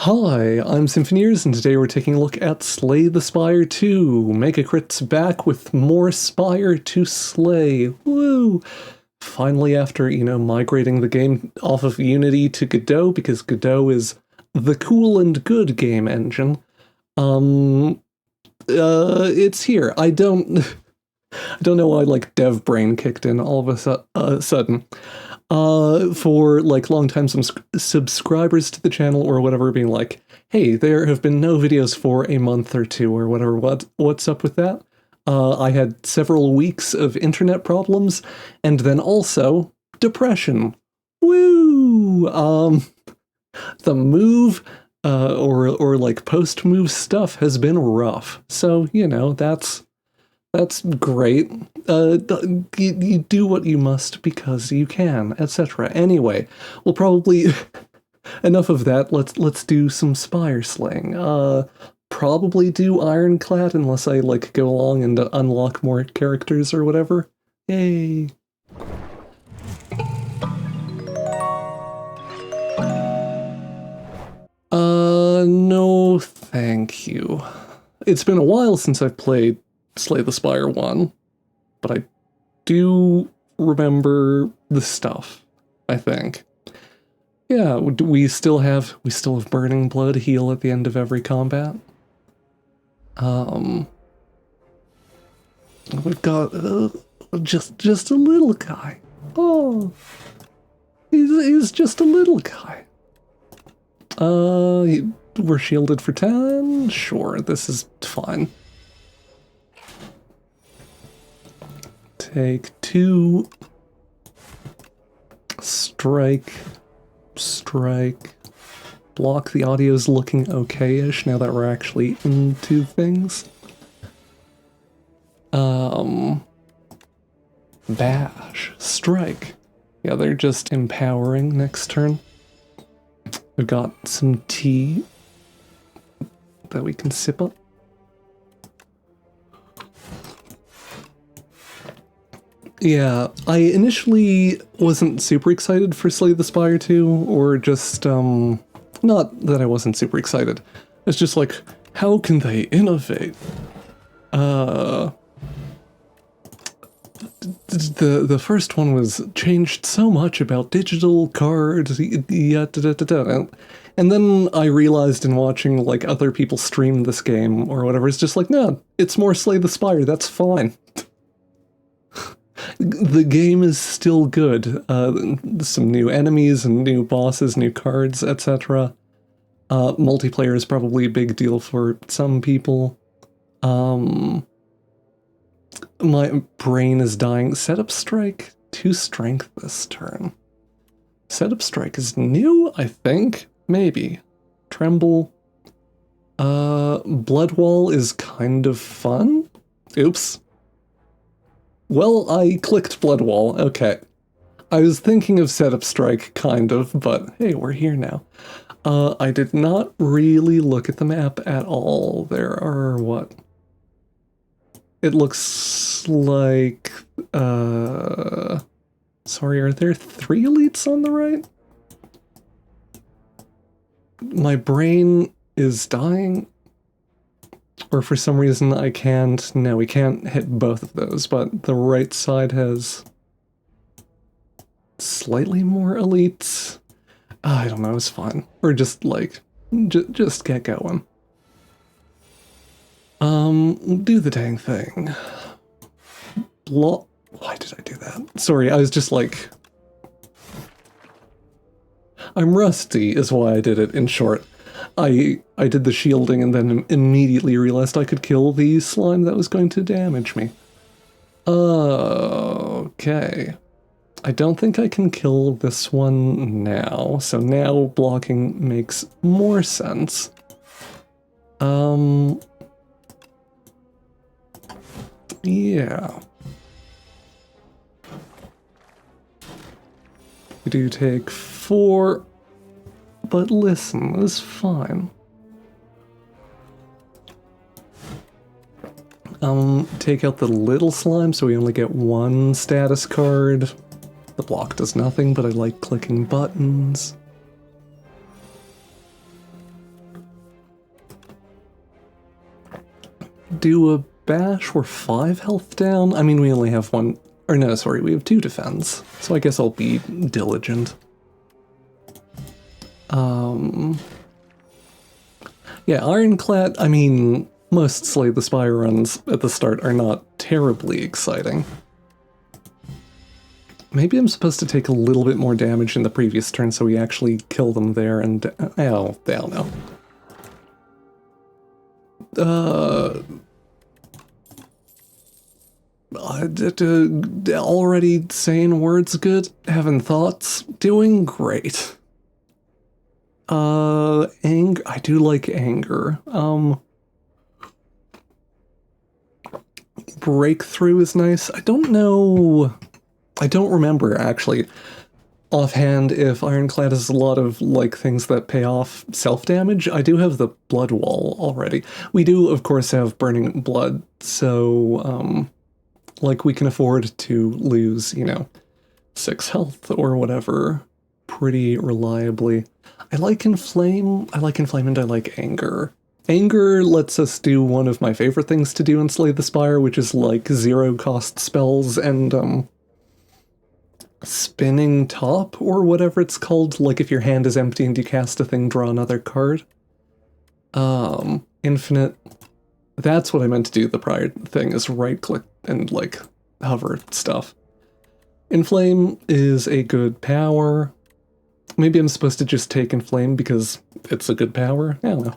Hi, I'm Symphoneers, and today we're taking a look at Slay the Spire 2. Mega Crit's back with more Spire to slay. Woo! Finally, after, migrating the game off of Unity to Godot, because Godot is the cool and good game engine, it's here. I don't know why, dev brain kicked in all of a sudden. For longtime subscribers to the channel or whatever being like, hey, there have been no videos for a month or two or whatever, what's up with that? I had several weeks of internet problems and then also depression. Woo! The move or post-move stuff has been rough. So, that's great. You do what you must because you can, etc. Anyway, we'll probably enough of that. Let's do some Spire slaying. Probably do Ironclad unless I go along and unlock more characters or whatever. Yay. No, thank you. It's been a while since I've played Slay the Spire 1, but I do remember the stuff, I think. Yeah, we still have Burning Blood heal at the end of every combat. We've got just a little guy. Oh, he's just a little guy. We're shielded for 10? Sure, this is fine. Take 2. Strike. Block. The audio's looking okay-ish now that we're actually into things. Bash. Strike. Yeah, they're just empowering next turn. We've got some tea that we can sip up. Yeah, I initially wasn't super excited for Slay the Spire 2, or just, not that I wasn't super excited. It's just how can they innovate? The first one was changed so much about digital cards, and then I realized in watching, other people stream this game or whatever, it's just no, it's more Slay the Spire, that's fine. The game is still good. Some new enemies and new bosses, new cards, etc. Multiplayer is probably a big deal for some people. My brain is dying. Setup Strike 2 strength this turn. Setup Strike is new, I think. Maybe. Tremble. Blood Wall is kind of fun. Oops. Well, I clicked Blood Wall, okay. I was thinking of Setup Strike, kind of, but hey, we're here now. I did not really look at the map at all. There are, what? It looks like, sorry, are there 3 elites on the right? My brain is dying. Or for some reason I can't. No, we can't hit both of those, but the right side has slightly more elites. I don't know, it's fine. Or just just get going. Do the dang thing. Why did I do that? Sorry, I was just I'm rusty is why I did it, in short. I did the shielding and then immediately realized I could kill the slime that was going to damage me. Okay. I don't think I can kill this one now, so now blocking makes more sense. Yeah. We do take 4... But listen, it's fine. Take out the little slime so we only get 1 status card. The block does nothing, but I like clicking buttons. do a bash. We're 5 health down. I mean, we only have 1, or no, sorry, we have 2 defense. So I guess I'll be diligent. Yeah, Ironclad, I mean, most Slay the Spire runs at the start are not terribly exciting. Maybe I'm supposed to take a little bit more damage in the previous turn so we actually kill them there and... oh, I don't know. Already saying words good? Having thoughts? Doing great. Anger. I do like anger. Breakthrough is nice. I don't know. I don't remember, actually, offhand, if Ironclad has a lot of, like, things that pay off self-damage. I do have the Blood Wall already. We do, of course, have Burning Blood, so, like, we can afford to lose, you know, 6 health or whatever pretty reliably. I like Inflame, and I like Anger. Anger lets us do one of my favorite things to do in Slay the Spire, which is, like, 0-cost spells and, Spinning Top, or whatever it's called, like if your hand is empty and you cast a thing, draw another card. Infinite. That's what I meant to do the prior thing, is right-click and, like, hover stuff. Inflame is a good power. Maybe I'm supposed to just take Inflame because it's a good power? I don't know.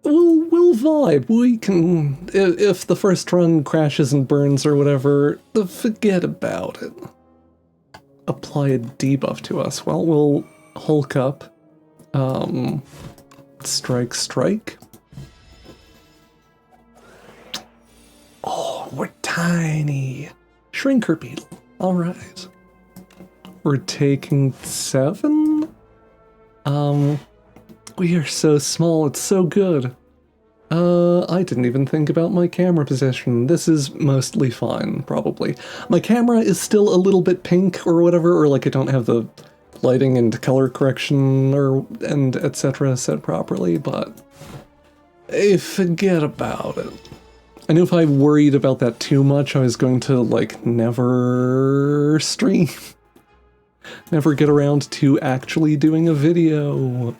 We'll vibe. We can... If the first run crashes and burns or whatever, forget about it. Apply a debuff to us. Well, we'll Hulk up. Strike. Oh, we're tiny. Shrinker Beetle. Alright. We're taking 7? We are so small, it's so good. I didn't even think about my camera position. This is mostly fine, probably. My camera is still a little bit pink or whatever, or like I don't have the lighting and color correction and etc. set properly, but forget about it. I knew if I worried about that too much, I was going to, like, never stream. Never get around to actually doing a video.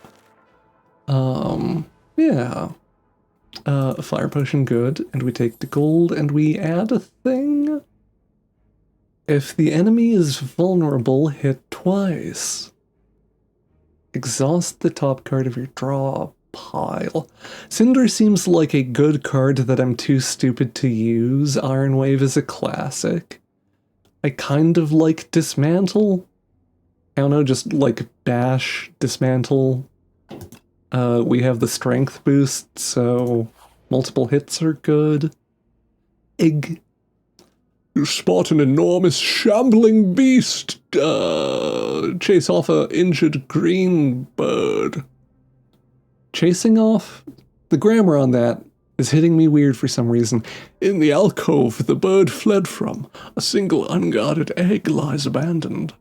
Yeah. Fire potion, good. And we take the gold, and we add a thing. If the enemy is vulnerable, hit twice. Exhaust the top card of your draw pile. Cinder seems like a good card that I'm too stupid to use. Iron Wave is a classic. I kind of like Dismantle. I don't know, just like bash, dismantle. We have the strength boost, so multiple hits are good. Egg. You spot an enormous shambling beast. Chase off a injured green bird. Chasing off? The grammar on that is hitting me weird for some reason. In the alcove the bird fled from, a single unguarded egg lies abandoned.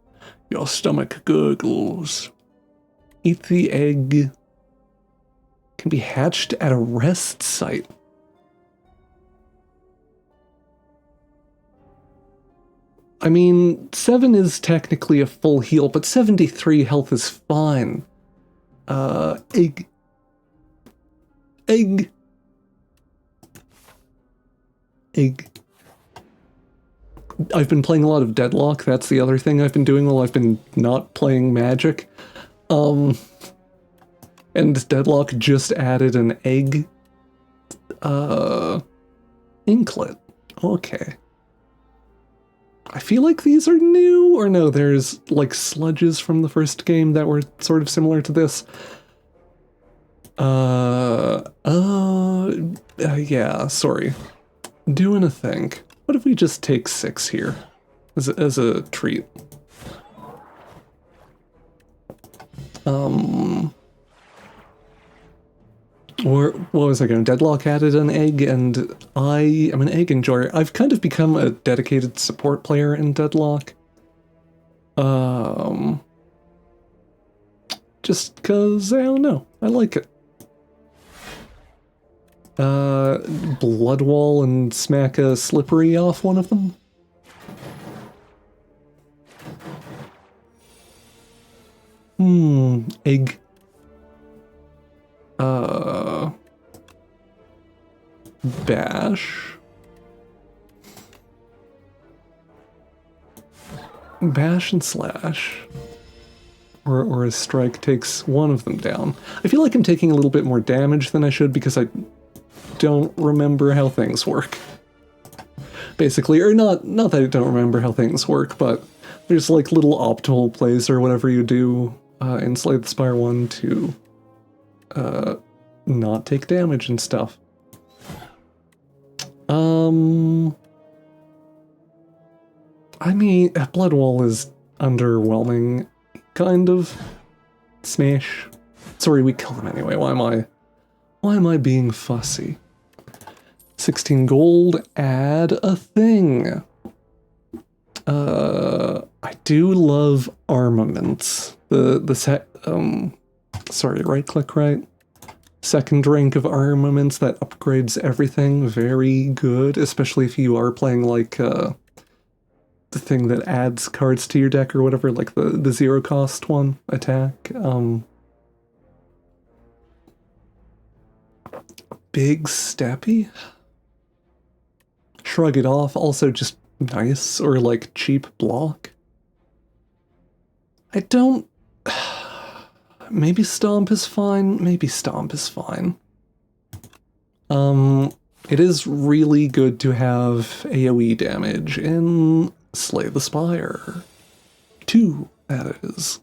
Your stomach gurgles. Eat the egg. Can be hatched at a rest site. I mean, 7 is technically a full heal, but 73 health is fine. Egg. Egg. Egg. I've been playing a lot of Deadlock, that's the other thing I've been doing while I've been not playing Magic. And Deadlock just added an egg. Inklet. Okay. I feel like these are new, or no, there's like sludges from the first game that were sort of similar to this. Yeah, sorry. Doing a thing. What if we just take 6 here as a treat? Or what was I going? Deadlock added an egg, and I am an egg enjoyer. I've kind of become a dedicated support player in Deadlock. Just cause, I don't know, I like it. Blood Wall and smack a Slippery off one of them? Egg. Bash. Bash and slash. Or a strike takes one of them down. I feel like I'm taking a little bit more damage than I should because I don't remember how things work. Basically, or not that I don't remember how things work, but there's like little optimal plays or whatever you do in Slay the Spire 1 to not take damage and stuff. I mean, Blood Wall is underwhelming, kind of. Smash. Sorry, we kill him anyway. Why am I being fussy? 16 gold, add a thing. I do love armaments. Sorry, right click, right? Second rank of armaments that upgrades everything. Very good, especially if you are playing like the thing that adds cards to your deck or whatever, like the zero cost one, attack. Big Steppy? Shrug it off, also just nice, or like cheap block. I don't... Maybe Stomp is fine, maybe Stomp is fine. It is really good to have AoE damage in Slay the Spire 2, that is.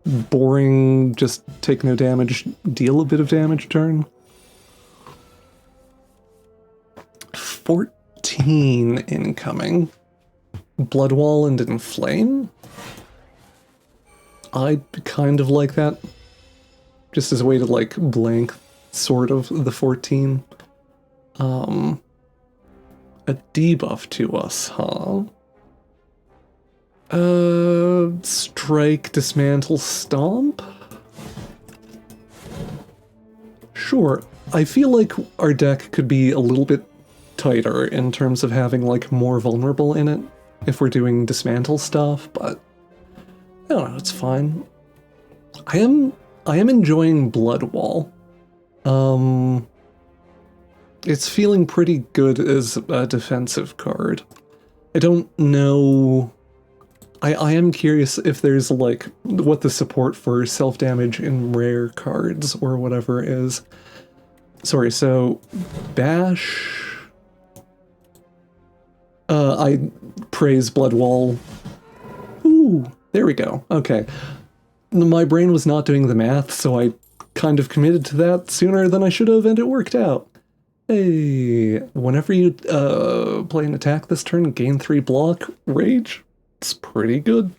Boring, just take no damage, deal a bit of damage turn. 14 incoming. Blood Wall and Inflame? I'd kind of like that. Just as a way to, like, blank sort of the 14. A debuff to us, huh? Strike, Dismantle, Stomp? Sure. I feel like our deck could be a little bit tighter in terms of having, like, more vulnerable in it if we're doing Dismantle stuff, but I don't know, it's fine. I am enjoying Blood Wall. It's feeling pretty good as a defensive card. I don't know... I am curious if there's, like, what the support for self-damage in rare cards or whatever is. Sorry, so... Bash... I praise Blood Wall. Ooh, there we go. Okay. My brain was not doing the math, so I kind of committed to that sooner than I should have, and it worked out. Hey, whenever you play an attack this turn, gain 3 block, rage. It's pretty good,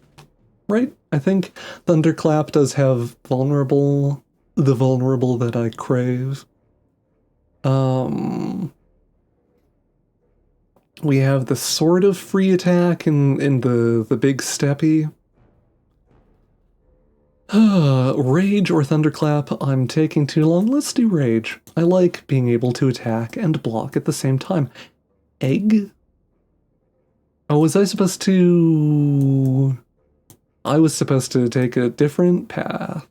right? I think Thunderclap does have vulnerable, the vulnerable that I crave. We have the sort of free attack in the big steppy. Rage or Thunderclap, I'm taking too long. Let's do Rage. I like being able to attack and block at the same time. Egg? Oh, was I supposed to... I was supposed to take a different path.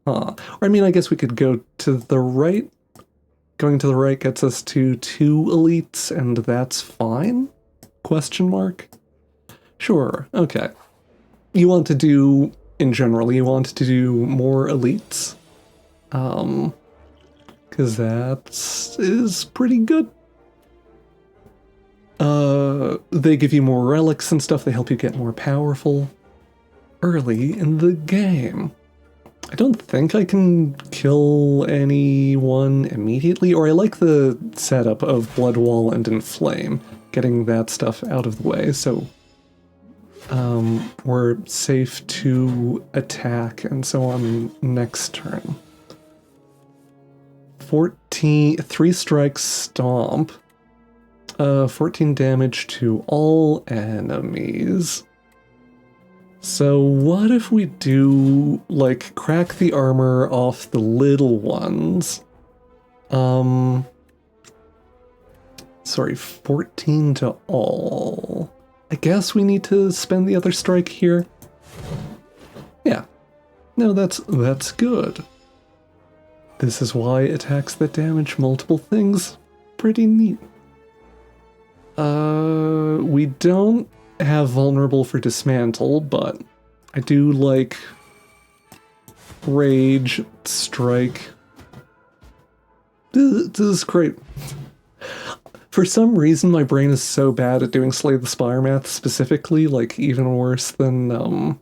Huh. Or I mean, I guess we could go to the right. Going to the right gets us to 2 elites, and that's fine? Question mark? Sure, okay. You want to do... In general, you want to do more elites. Because that is pretty good. They give you more relics and stuff, they help you get more powerful early in the game. I don't think I can kill anyone immediately, or I like the setup of Blood Wall and Inflame, getting that stuff out of the way, so we're safe to attack and so on next turn. 3 strikes, Stomp. 14 damage to all enemies. So what if we do, like, crack the armor off the little ones? Sorry, 14 to all. I guess we need to spend the other strike here. Yeah. No, that's good. This is why attacks that damage multiple things. Pretty neat. We don't have vulnerable for dismantle, but I do like rage, strike. This is great. For some reason, my brain is so bad at doing Slay the Spire math specifically, like even worse than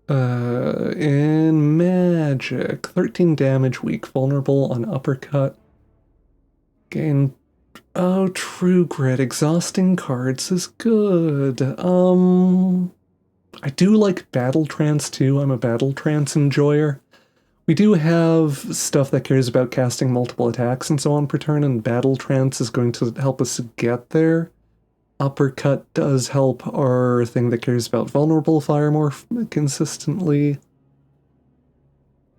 in magic. 13 damage, weak, vulnerable on uppercut. Gain. Oh, True Grit. Exhausting cards is good. I do like Battle Trance too. I'm a Battle Trance enjoyer. We do have stuff that cares about casting multiple attacks and so on per turn, and Battle Trance is going to help us get there. Uppercut does help our thing that cares about vulnerable fire more consistently.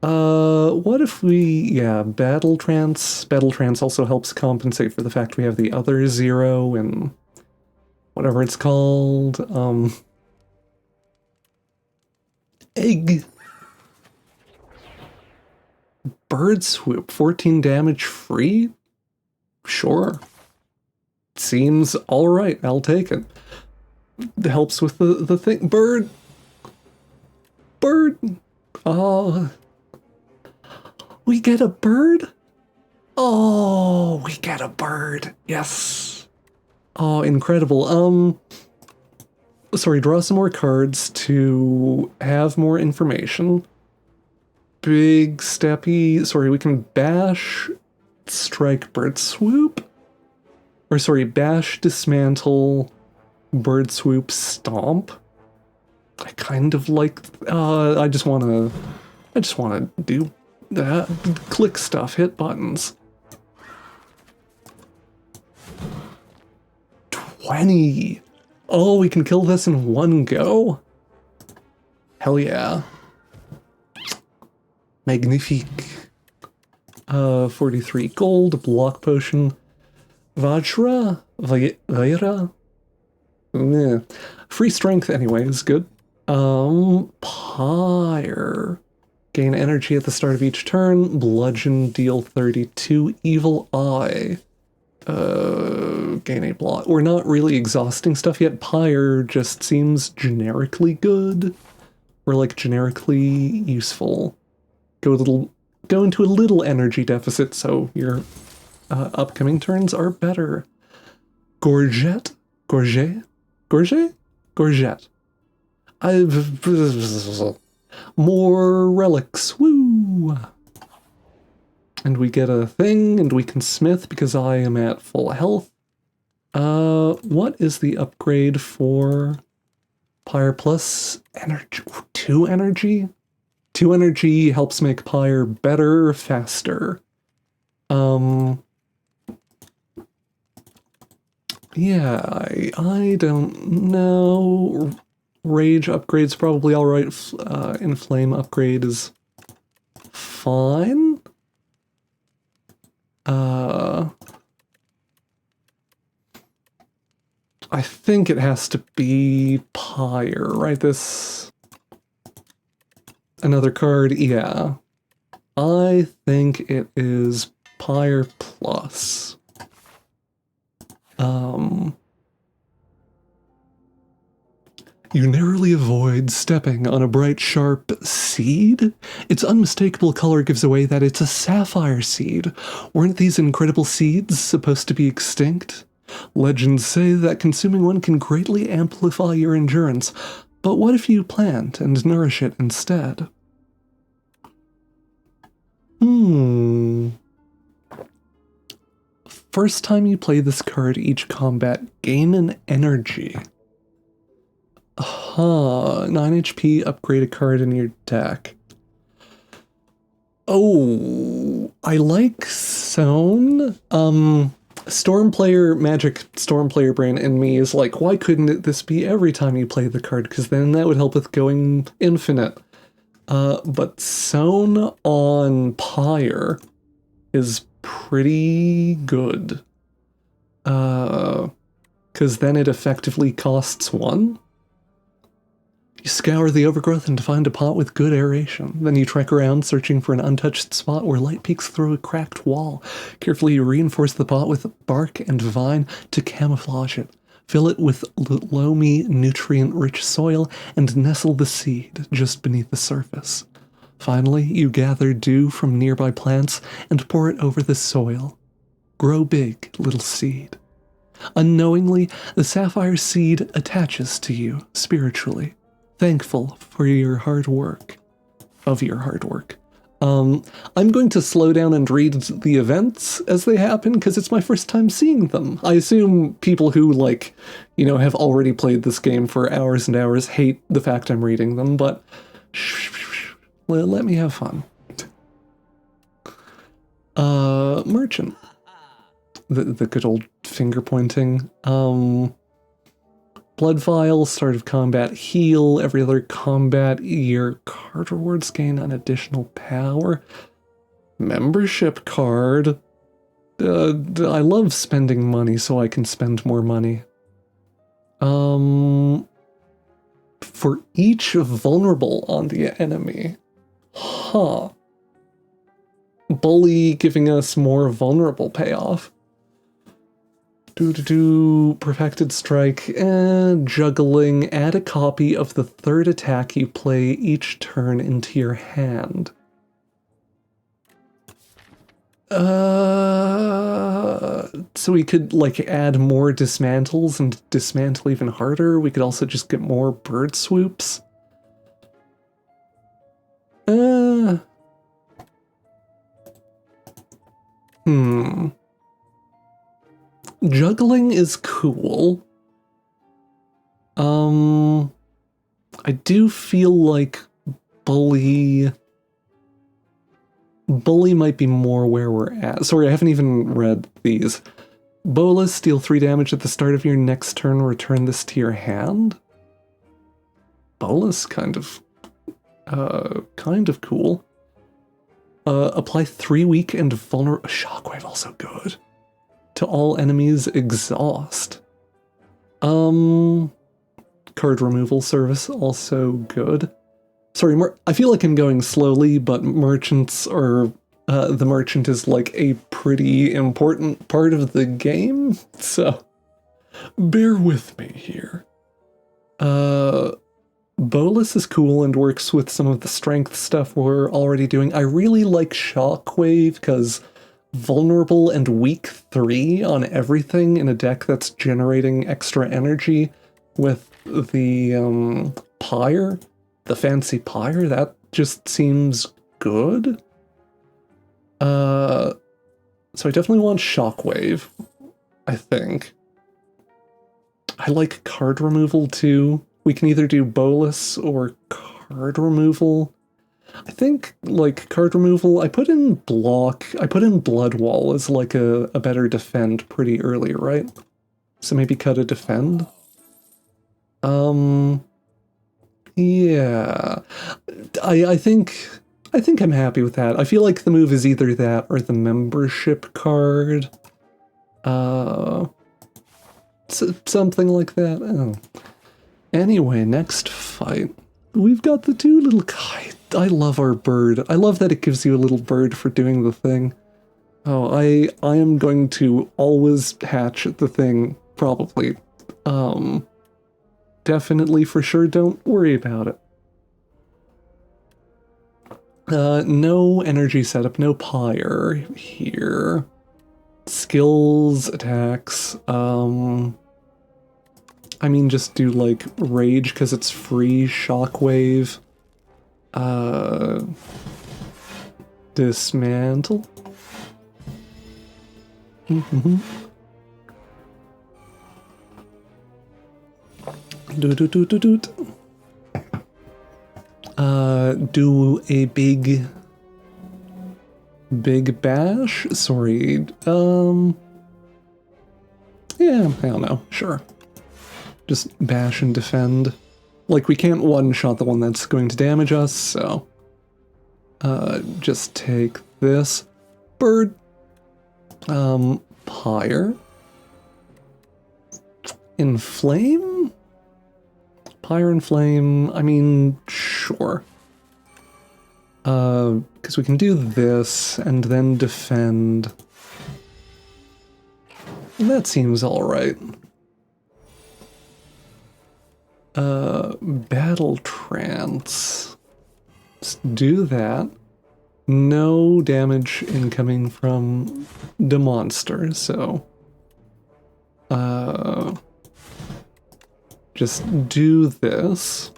What if we, Battle Trance. Battle Trance also helps compensate for the fact we have the other 0 and whatever it's called. Egg. Bird Swoop, 14 damage free? Sure. Seems alright, I'll take it. It helps with the thing. Bird! We get a bird? Oh, we get a bird. Yes. Oh, incredible. Sorry, draw some more cards to have more information. Big steppy. Sorry, we can bash, strike, bird swoop. Or sorry, bash, dismantle, bird swoop, stomp. I kind of like. I just wanna do that. Click stuff, hit buttons. 20. Oh, we can kill this in one go? Hell yeah. Magnifique. 43 gold, block potion. Vajra? Vaira? Yeah. Free strength anyway is good. Pyre. Gain energy at the start of each turn. Bludgeon, deal 32. Evil Eye. Gain a block. We're not really exhausting stuff yet. Pyre just seems generically good. Or like generically useful. Go into a little energy deficit so your upcoming turns are better. Gorget? More relics. Woo! And we get a thing, and we can smith because I am at full health. What is the upgrade for Pyre plus energy? 2 energy? 2 energy helps make Pyre better, faster. Yeah, I don't know. Rage upgrade's probably alright. Inflame upgrade is fine. I think it has to be Pyre, right? This... Another card, yeah. I think it is Pyre plus. You narrowly avoid stepping on a bright, sharp seed? Its unmistakable color gives away that it's a sapphire seed. Weren't these incredible seeds supposed to be extinct? Legends say that consuming one can greatly amplify your endurance, but what if you plant and nourish it instead? First time you play this card each combat, gain an energy. 9 HP, upgrade a card in your deck. Oh, I like Sown. Magic Storm player brain in me is like, why couldn't this be every time you play the card? Because then that would help with going infinite. But Sewn on Pyre is pretty good. Because then it effectively costs 1. You scour the overgrowth and find a pot with good aeration. Then you trek around searching for an untouched spot where light peeks through a cracked wall. Carefully you reinforce the pot with bark and vine to camouflage it. Fill it with loamy, nutrient-rich soil and nestle the seed just beneath the surface. Finally, you gather dew from nearby plants and pour it over the soil. Grow big, little seed. Unknowingly, the sapphire seed attaches to you spiritually. Thankful for your hard work. I'm going to slow down and read the events as they happen because it's my first time seeing them. I assume people who, have already played this game for hours and hours hate the fact I'm reading them, but let me have fun. Merchant. The good old finger pointing. Blood Vial, start of combat, heal. Every other combat, your card rewards gain an additional power. Membership card. I love spending money so I can spend more money. For each vulnerable on the enemy. Huh. Bully giving us more vulnerable payoff. Perfected Strike, and Juggling. Add a copy of the third attack you play each turn into your hand. So we could, add more dismantles and dismantle even harder. We could also just get more bird swoops. Juggling is cool. I do feel like Bully might be more where we're at. Sorry, I haven't even read these. Bolas, deal 3 damage at the start of your next turn, return this to your hand. Bolas kind of cool. Apply 3 weak and vulnerable. Shockwave also good. To all enemies, exhaust. Card removal service also good. Sorry, I feel like I'm going slowly, but merchants are the merchant is a pretty important part of the game, so bear with me here. Bolas is cool and works with some of the strength stuff we're already doing. I really like Shockwave because vulnerable and weak 3 on everything in a deck that's generating extra energy with the Pyre, the fancy Pyre, that just seems good. So I definitely want Shockwave, I think. I like card removal too. We can either do Bolas or card removal. I think, card removal, I put in Blood Wall as, a better defend pretty early, right? So maybe cut a defend? Yeah. I think I'm happy with that. I feel like the move is either that or the membership card. Something like that. Oh. Anyway, next fight. We've got the 2 little guys. I love our bird. I love that it gives you a little bird for doing the thing. Oh, I am going to always hatch the thing, probably. Definitely, for sure, don't worry about it. No energy setup, no Pyre here. Skills, attacks, I mean, just do, Rage, because it's free, Shockwave, Dismantle. Do a big bash? Sorry, Yeah, I don't know. Sure. Just bash and defend. Like, we can't one-shot the one that's going to damage us, so... just take this. Bird. Pyre. Inflame? Pyre and Flame, I mean, sure. Because we can do this, and then defend. That seems alright. Battle Trance. Let's do that. No damage incoming from the monster, so... just do this.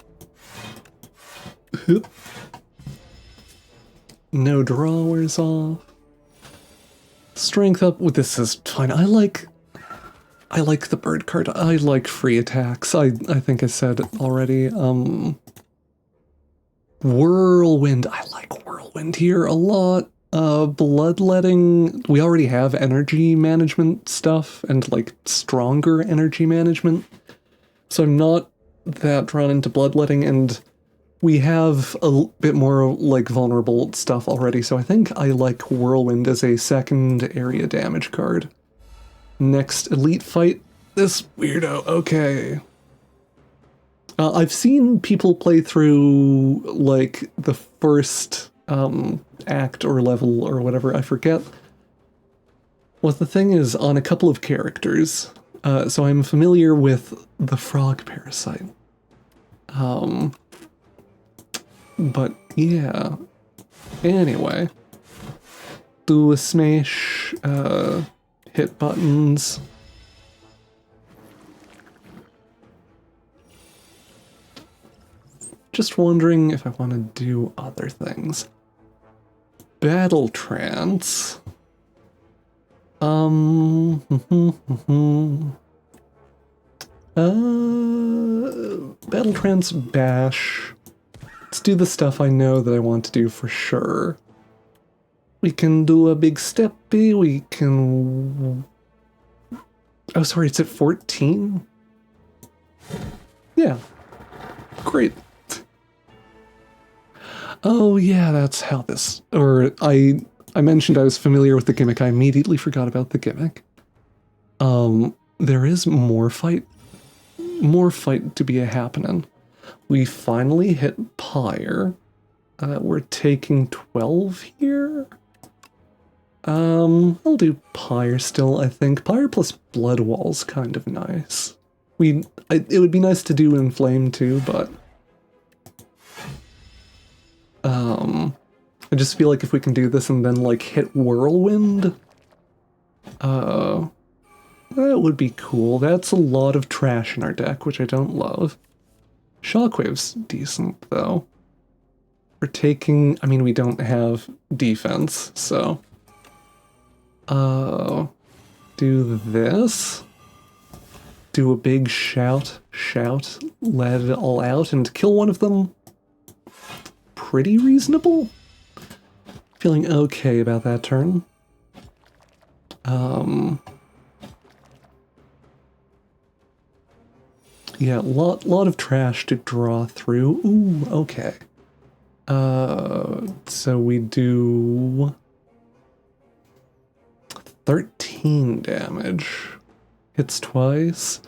No drawers off. Strength up. Well, this is fine. I like the bird card. I like free attacks. I think I said it already. Whirlwind. I like Whirlwind here a lot. Bloodletting. We already have energy management stuff and like stronger energy management. So I'm not that drawn into bloodletting, and we have a bit more like vulnerable stuff already. So I think I like Whirlwind as a second area damage card. Next elite fight, this weirdo. Okay. I've seen people play through, like, the first act or level or whatever, I forget. Well, the thing is, on a couple of characters, so I'm familiar with the frog parasite. But, yeah. Anyway. Do a smash, hit buttons. Just wondering if I want to do other things. Battle Trance. Battle Trance Bash. Let's do the stuff I know that I want to do for sure. We can do a big steppy, we can... Oh, sorry, it's at 14? Yeah. Great. Oh, yeah, that's how this... Or, I mentioned I was familiar with the gimmick. I immediately forgot about the gimmick. There is more fight to be a-happening. We finally hit Pyre. We're taking 12 here? I'll do Pyre still, I think. Pyre plus Blood Wall's kind of nice. It would be nice to do Inflame too, but... I just feel like if we can do this and then, like, hit Whirlwind, that would be cool. That's a lot of trash in our deck, which I don't love. Shockwave's decent, though. We're taking... I mean, we don't have defense, so... do this. Do a big shout, let it all out, and kill one of them. Pretty reasonable. Feeling okay about that turn. Yeah, lot of trash to draw through. Ooh, okay. So we do 13 damage. Hits twice.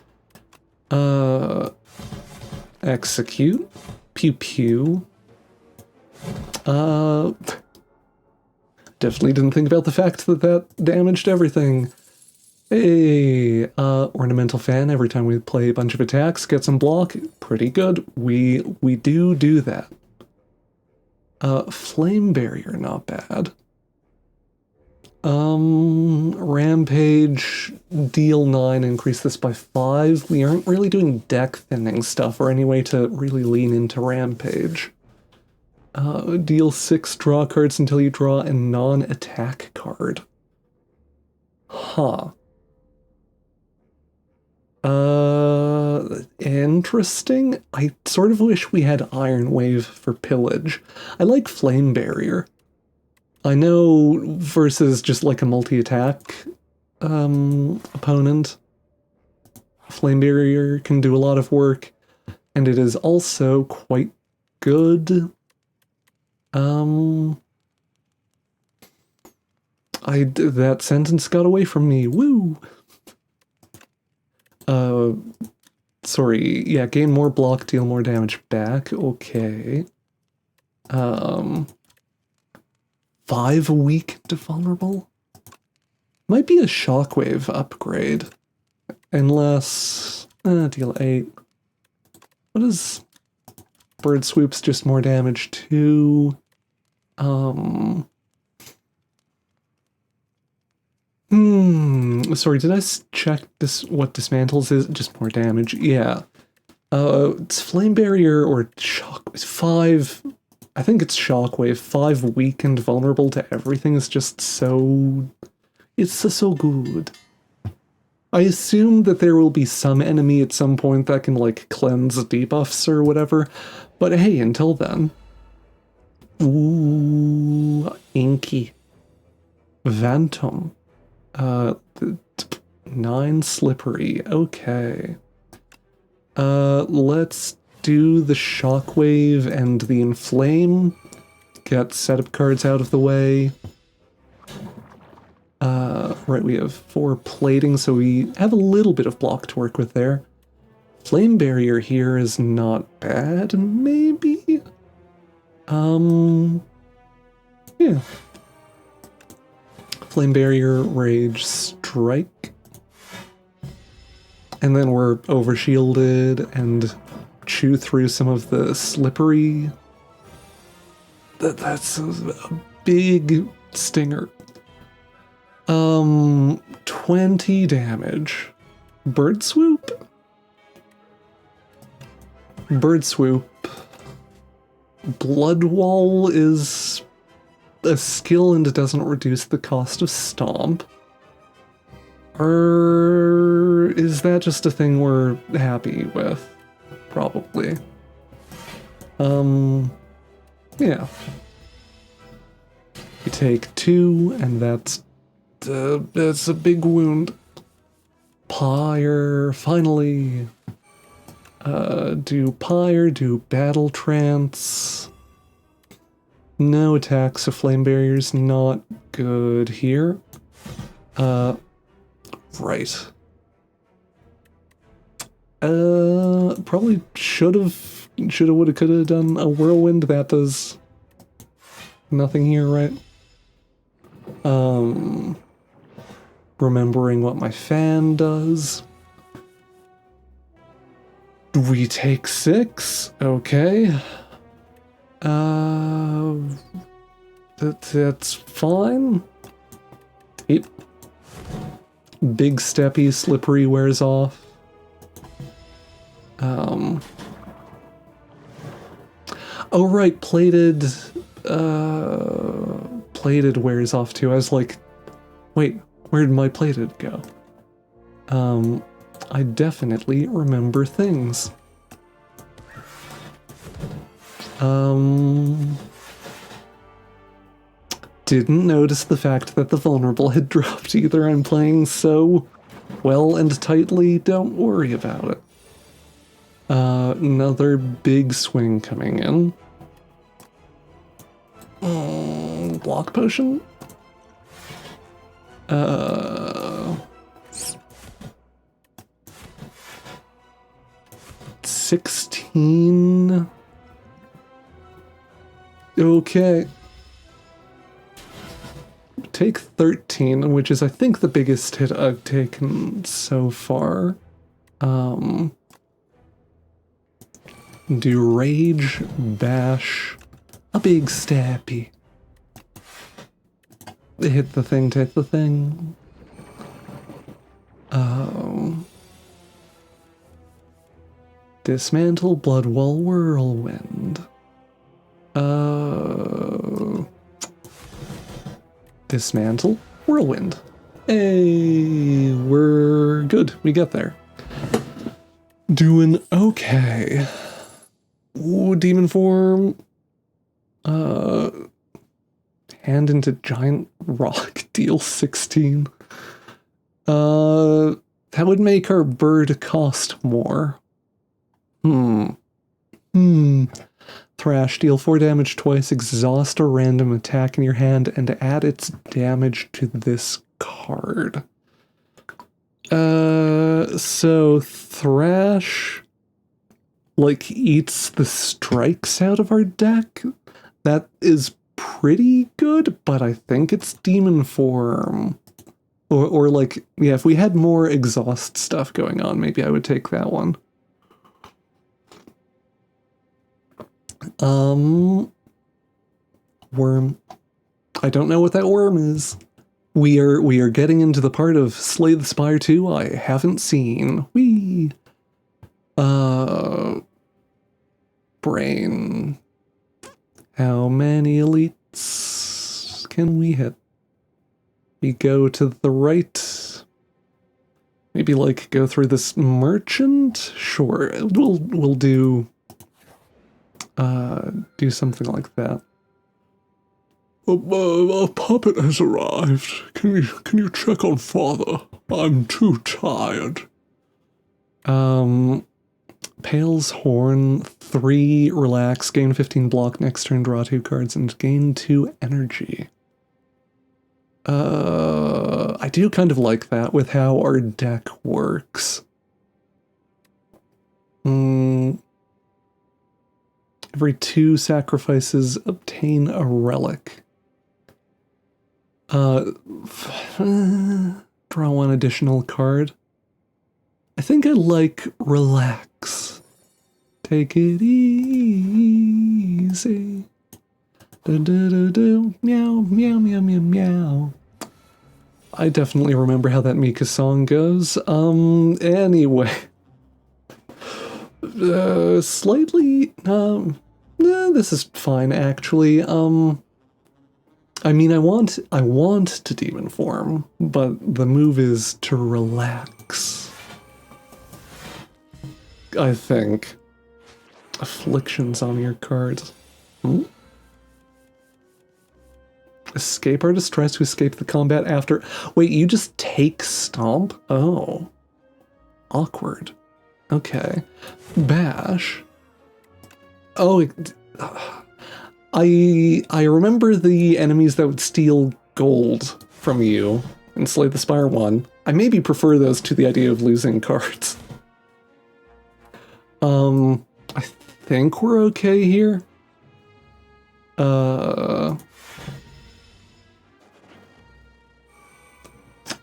Execute. Pew pew. Definitely didn't think about the fact that that damaged everything. Hey, Ornamental Fan, every time we play a bunch of attacks, get some block. Pretty good. We do that. Flame Barrier, not bad. Rampage, deal 9, increase this by 5. We aren't really doing deck thinning stuff or any way to really lean into Rampage. Deal 6 draw cards until you draw a non-attack card. Huh. Interesting. I sort of wish we had Iron Wave for Pillage. I like Flame Barrier. I know versus just like a multi-attack opponent, Flame Barrier can do a lot of work, and it is also quite good. That sentence got away from me. Woo! Sorry, yeah, gain more block, deal more damage back. Okay. 5 weak to vulnerable? Might be a shockwave upgrade. Unless... deal 8. What is... Bird Swoop's just more damage too? Sorry, did I check this? What dismantles is? Just more damage. Yeah. It's Flame Barrier or Shock... It's 5... I think it's Shockwave. 5 weak and vulnerable to everything is just so... It's so good. I assume that there will be some enemy at some point that can, like, cleanse debuffs or whatever. But hey, until then... Ooh, Inky. Phantom. 9 Slippery. Okay. Let's do the Shockwave and the Inflame. Get setup cards out of the way. Right, we have 4 plating, so we have a little bit of block to work with there. Flame Barrier here is not bad, maybe? Yeah. Flame Barrier, Rage, Strike. And then we're overshielded and chew through some of the Slippery. That's a big stinger. 20 damage. Bird Swoop? Bird Swoop. Blood Wall is a skill and it doesn't reduce the cost of Stomp. Or is that just a thing we're happy with? Probably. Yeah. You take 2, and that's a big wound. Pyre, finally. Do Pyre, do Battle Trance. No attacks, so Flame Barrier's not good here. Right. Probably shoulda, woulda, coulda done a Whirlwind. That does nothing here, right? Remembering what my fan does. We take 6. Okay. That's fine. Yep. Big steppy, Slippery wears off. Oh right, plated wears off too. I was like, wait, where did my plated go? I definitely remember things. Didn't notice the fact that the vulnerable had dropped either. I'm playing so well and tightly, don't worry about it. Another big swing coming in. Block potion? 16. Okay. Take 13, which is I think the biggest hit I've taken so far. Do Rage, Bash, a big Stappy. Hit the thing, take the thing. Dismantle, Blood Wall, Whirlwind. Dismantle, Whirlwind. Hey, we're good. We get there. Doing okay. Ooh, Demon Form. Hand into Giant Rock, deal 16. That That would make our bird cost more. Thrash, deal 4 damage twice, exhaust a random attack in your hand, and add its damage to this card. So Thrash, like, eats the strikes out of our deck. That is pretty good, but I think it's demon form. Or like, yeah, if we had more exhaust stuff going on, maybe I would take that one. Worm. I don't know what that worm is. We are getting into the part of Slay the Spire 2 I haven't seen. Whee! Brain. How many elites can we hit? We go to the right. Maybe like go through this merchant? Sure. We'll do something like that. A puppet has arrived. Can you check on father? I'm too tired. Pale's Horn, 3, relax, gain 15 block, next turn draw 2 cards, and gain 2 energy. I do kind of like that with how our deck works. Every 2 sacrifices, obtain a relic. Draw 1 additional card. I think I like relax. Take it easy. Do meow meow meow meow meow. I definitely remember how that Mika song goes. Anyway. Slightly, this is fine actually. I mean, I want to demon form, but the move is to relax. I think. Afflictions on your cards. Escape our distress to escape the combat after. Wait, you just take stomp? Oh. Awkward. Okay. Bash. Oh, I remember the enemies that would steal gold from you in Slay the Spire 1. I maybe prefer those to the idea of losing cards. I think we're okay here.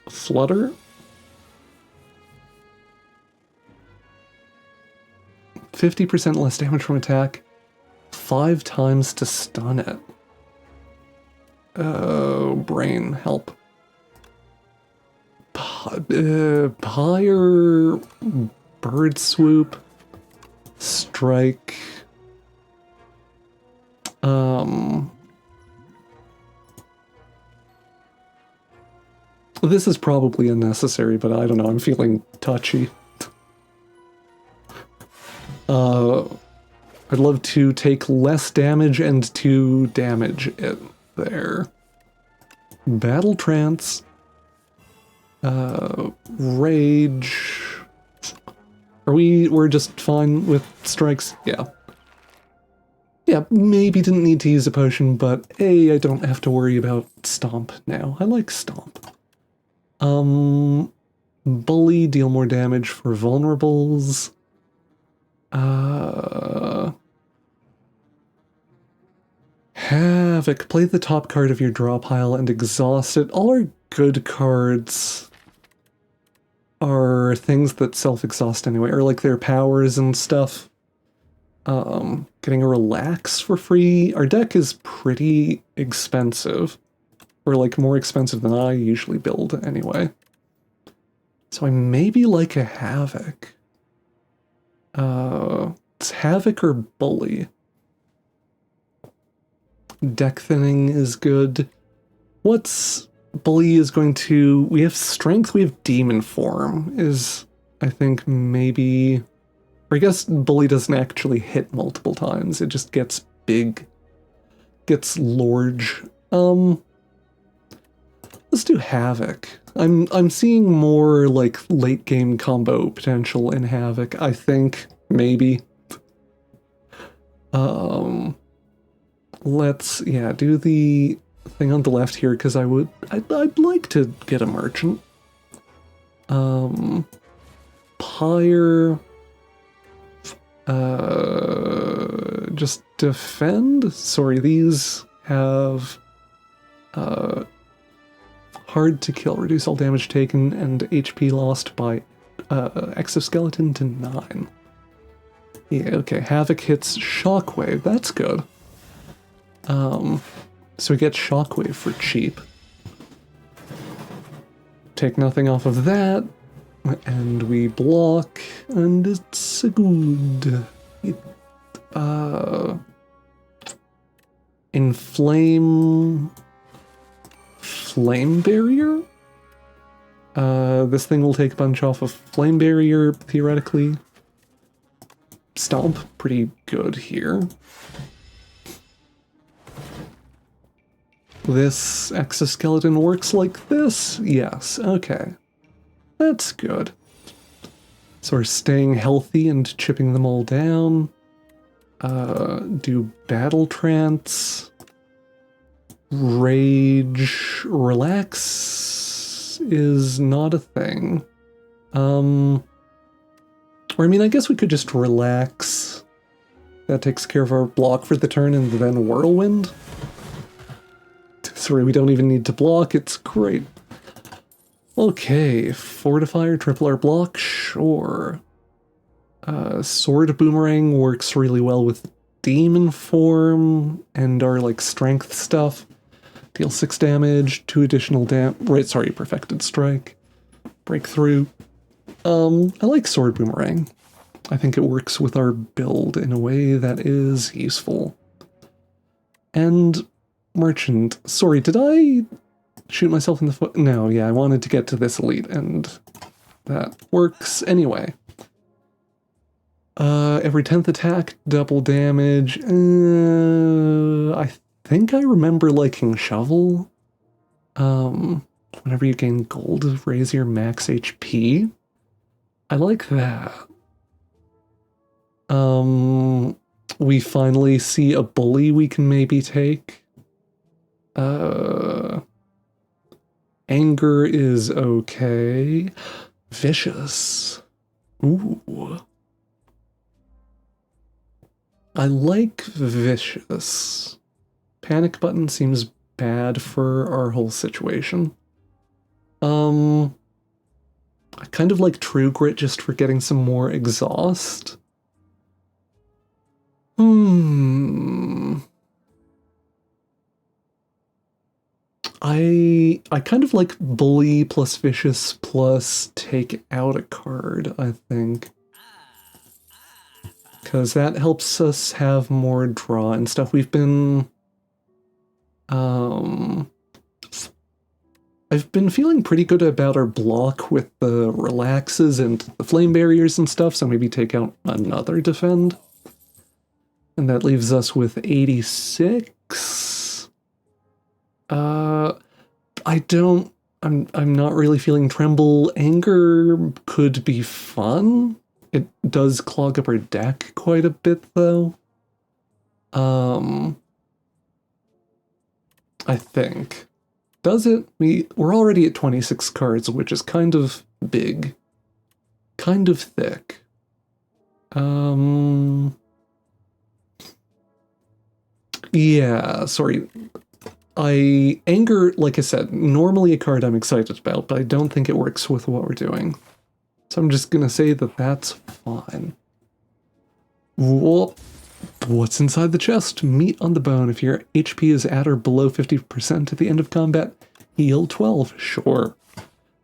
Flutter? %50 less damage from attack. 5 times to stun it. Oh, brain, help. Pyre, bird swoop, strike. This is probably unnecessary, but I don't know, I'm feeling touchy. I'd love to take less damage and to damage it there. Battle Trance. Rage. We're just fine with strikes? Yeah. Yeah, maybe didn't need to use a potion, but I don't have to worry about Stomp now. I like Stomp. Bully, deal more damage for vulnerables. Havoc, play the top card of your draw pile and exhaust it. All our good cards are things that self-exhaust anyway, or like their powers and stuff. Getting a relax for free. Our deck is pretty expensive. Or like more expensive than I usually build anyway. So I maybe like a Havoc. It's Havoc or Bully. Deck thinning is good. What's Bully is going to... We have Strength, we have Demon Form is, I think, maybe... Or I guess Bully doesn't actually hit multiple times. It just gets big. Gets large. Let's do Havoc. I'm seeing more like late game combo potential in Havoc, I think, maybe. Let's do the thing on the left here because I'd like to get a merchant. Pyre. Just defend. Sorry, these have hard to kill, reduce all damage taken, and HP lost by exoskeleton to 9. Yeah, okay. Havoc hits Shockwave. That's good. So we get Shockwave for cheap. Take nothing off of that, and we block, and it's a good. Inflame. Flame Barrier? This thing will take a bunch off of Flame Barrier, theoretically. Stomp, pretty good here. This exoskeleton works like this? Yes, okay. That's good. So we're staying healthy and chipping them all down. Do Battle Trance. Rage. Relax is not a thing. Or I mean, I guess we could just relax. That takes care of our block for the turn, and then Whirlwind. Sorry, we don't even need to block, it's great. Okay, Fortifier, triple our block, sure. Sword Boomerang works really well with Demon Form and our, like, strength stuff. Deal 6 damage, 2 additional Perfected Strike. Breakthrough. I like Sword Boomerang. I think it works with our build in a way that is useful. And Merchant. Sorry, did I shoot myself in the foot? No, yeah, I wanted to get to this elite, and that works anyway. Every 10th attack, double damage. I think I remember liking Shovel. Whenever you gain gold, raise your max HP. I like that. We finally see a bully we can maybe take. Anger is okay. Vicious. Ooh. I like Vicious. Panic Button seems bad for our whole situation. I kind of like True Grit just for getting some more exhaust. I kind of like Bully plus Vicious plus take out a card, I think. Because that helps us have more draw and stuff. We've been... I've been feeling pretty good about our block with the relaxes and the flame barriers and stuff, so maybe take out another defend. And that leaves us with 86. I'm not really feeling Tremble. Anger could be fun. It does clog up our deck quite a bit, though. I think. Does it? We're already at 26 cards, which is kind of big. Kind of thick. Yeah, sorry. Anger, like I said, normally a card I'm excited about, but I don't think it works with what we're doing. So I'm just gonna say that that's fine. Whoop. What's inside the chest? Meat on the bone. If your HP is at or below 50% at the end of combat, heal 12. Sure.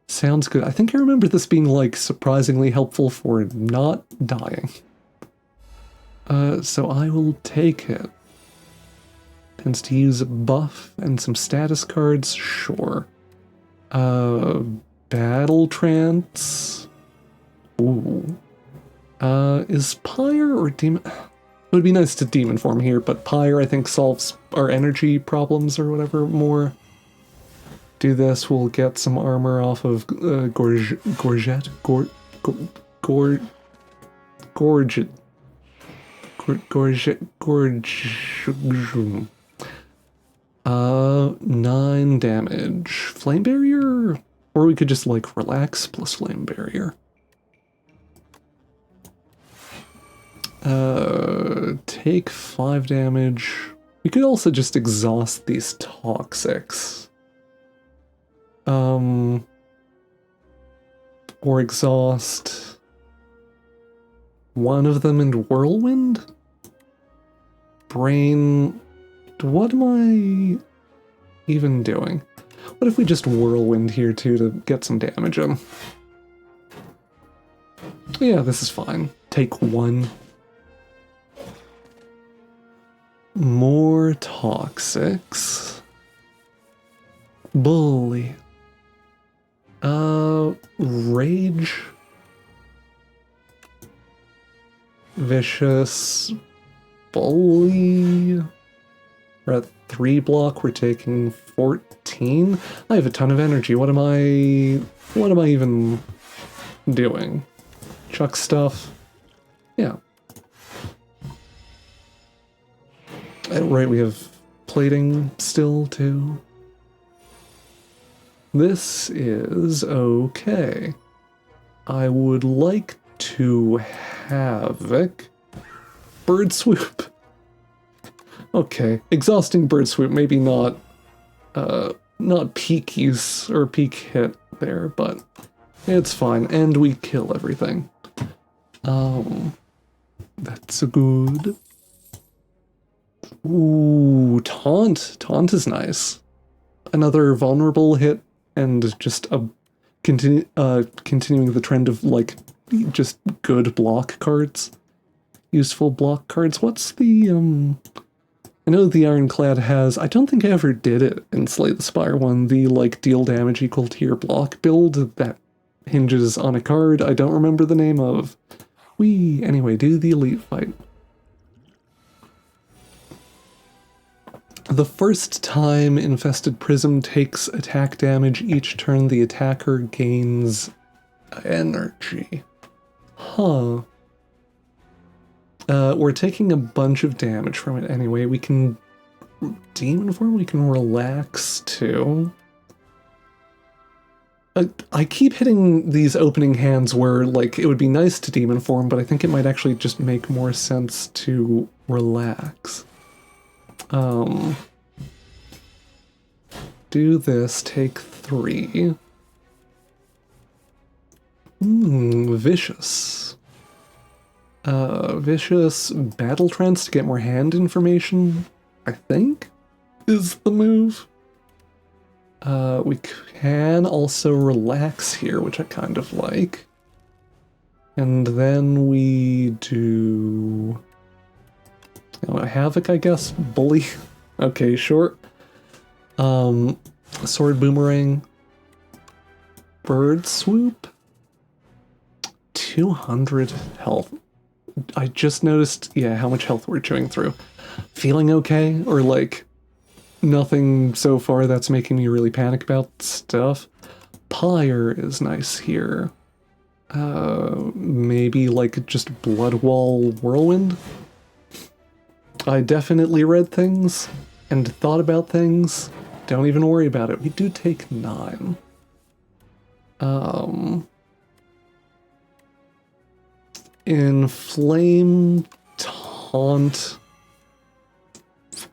Sounds good. I think I remember this being, like, surprisingly helpful for not dying. So I will take it. Tends to use a buff and some status cards. Sure. Battle Trance. Ooh. Is Pyre or Demon... It would be nice to Demon Form here, but Pyre, I think, solves our energy problems or whatever more. Do this, we'll get some armor off of Gorget. Gorget. 9 damage. Flame barrier? Or we could just like relax plus flame barrier. Take 5 damage. We could also just exhaust these toxics. Or exhaust one of them in whirlwind? Brain. What am I even doing? What if we just whirlwind here too to get some damage in? Yeah, this is fine. Take 1. More toxics. Bully. Rage. Vicious. Bully. We're at 3 block, we're taking 14. I have a ton of energy. What am I even doing? Chuck stuff? Yeah. Right, we have plating still too. This is okay. I would like to havoc. Bird swoop. Okay, exhausting bird swoop, maybe not peak use or peak hit there, but it's fine. And we kill everything. That's good. Ooh, taunt. Taunt is nice. Another vulnerable hit, and just a continuing the trend of like just good block cards, useful block cards. What's the I know the Ironclad has. I don't think I ever did it in Slay the Spire one. The like deal damage equal to your block build that hinges on a card. I don't remember the name of. Anyway, do the elite fight. The first time Infested Prism takes attack damage each turn, the attacker gains energy. Huh. We're taking a bunch of damage from it anyway. We can Demon Form, we can relax too. I keep hitting these opening hands where, like, it would be nice to Demon Form, but I think it might actually just make more sense to relax. Do this, take 3. Vicious. Vicious Battle Trance to get more hand information, I think, is the move. We can also relax here, which I kind of like. And then we do... Havoc, I guess? Bully? Okay, sure. Sword Boomerang. Bird Swoop? 200 health. I just noticed, yeah, how much health we're chewing through. Feeling okay? Or, like, nothing so far that's making me really panic about stuff? Pyre is nice here. Maybe, like, just Blood Wall Whirlwind? I definitely read things and thought about things. Don't even worry about it. We do take 9. Inflame, Taunt.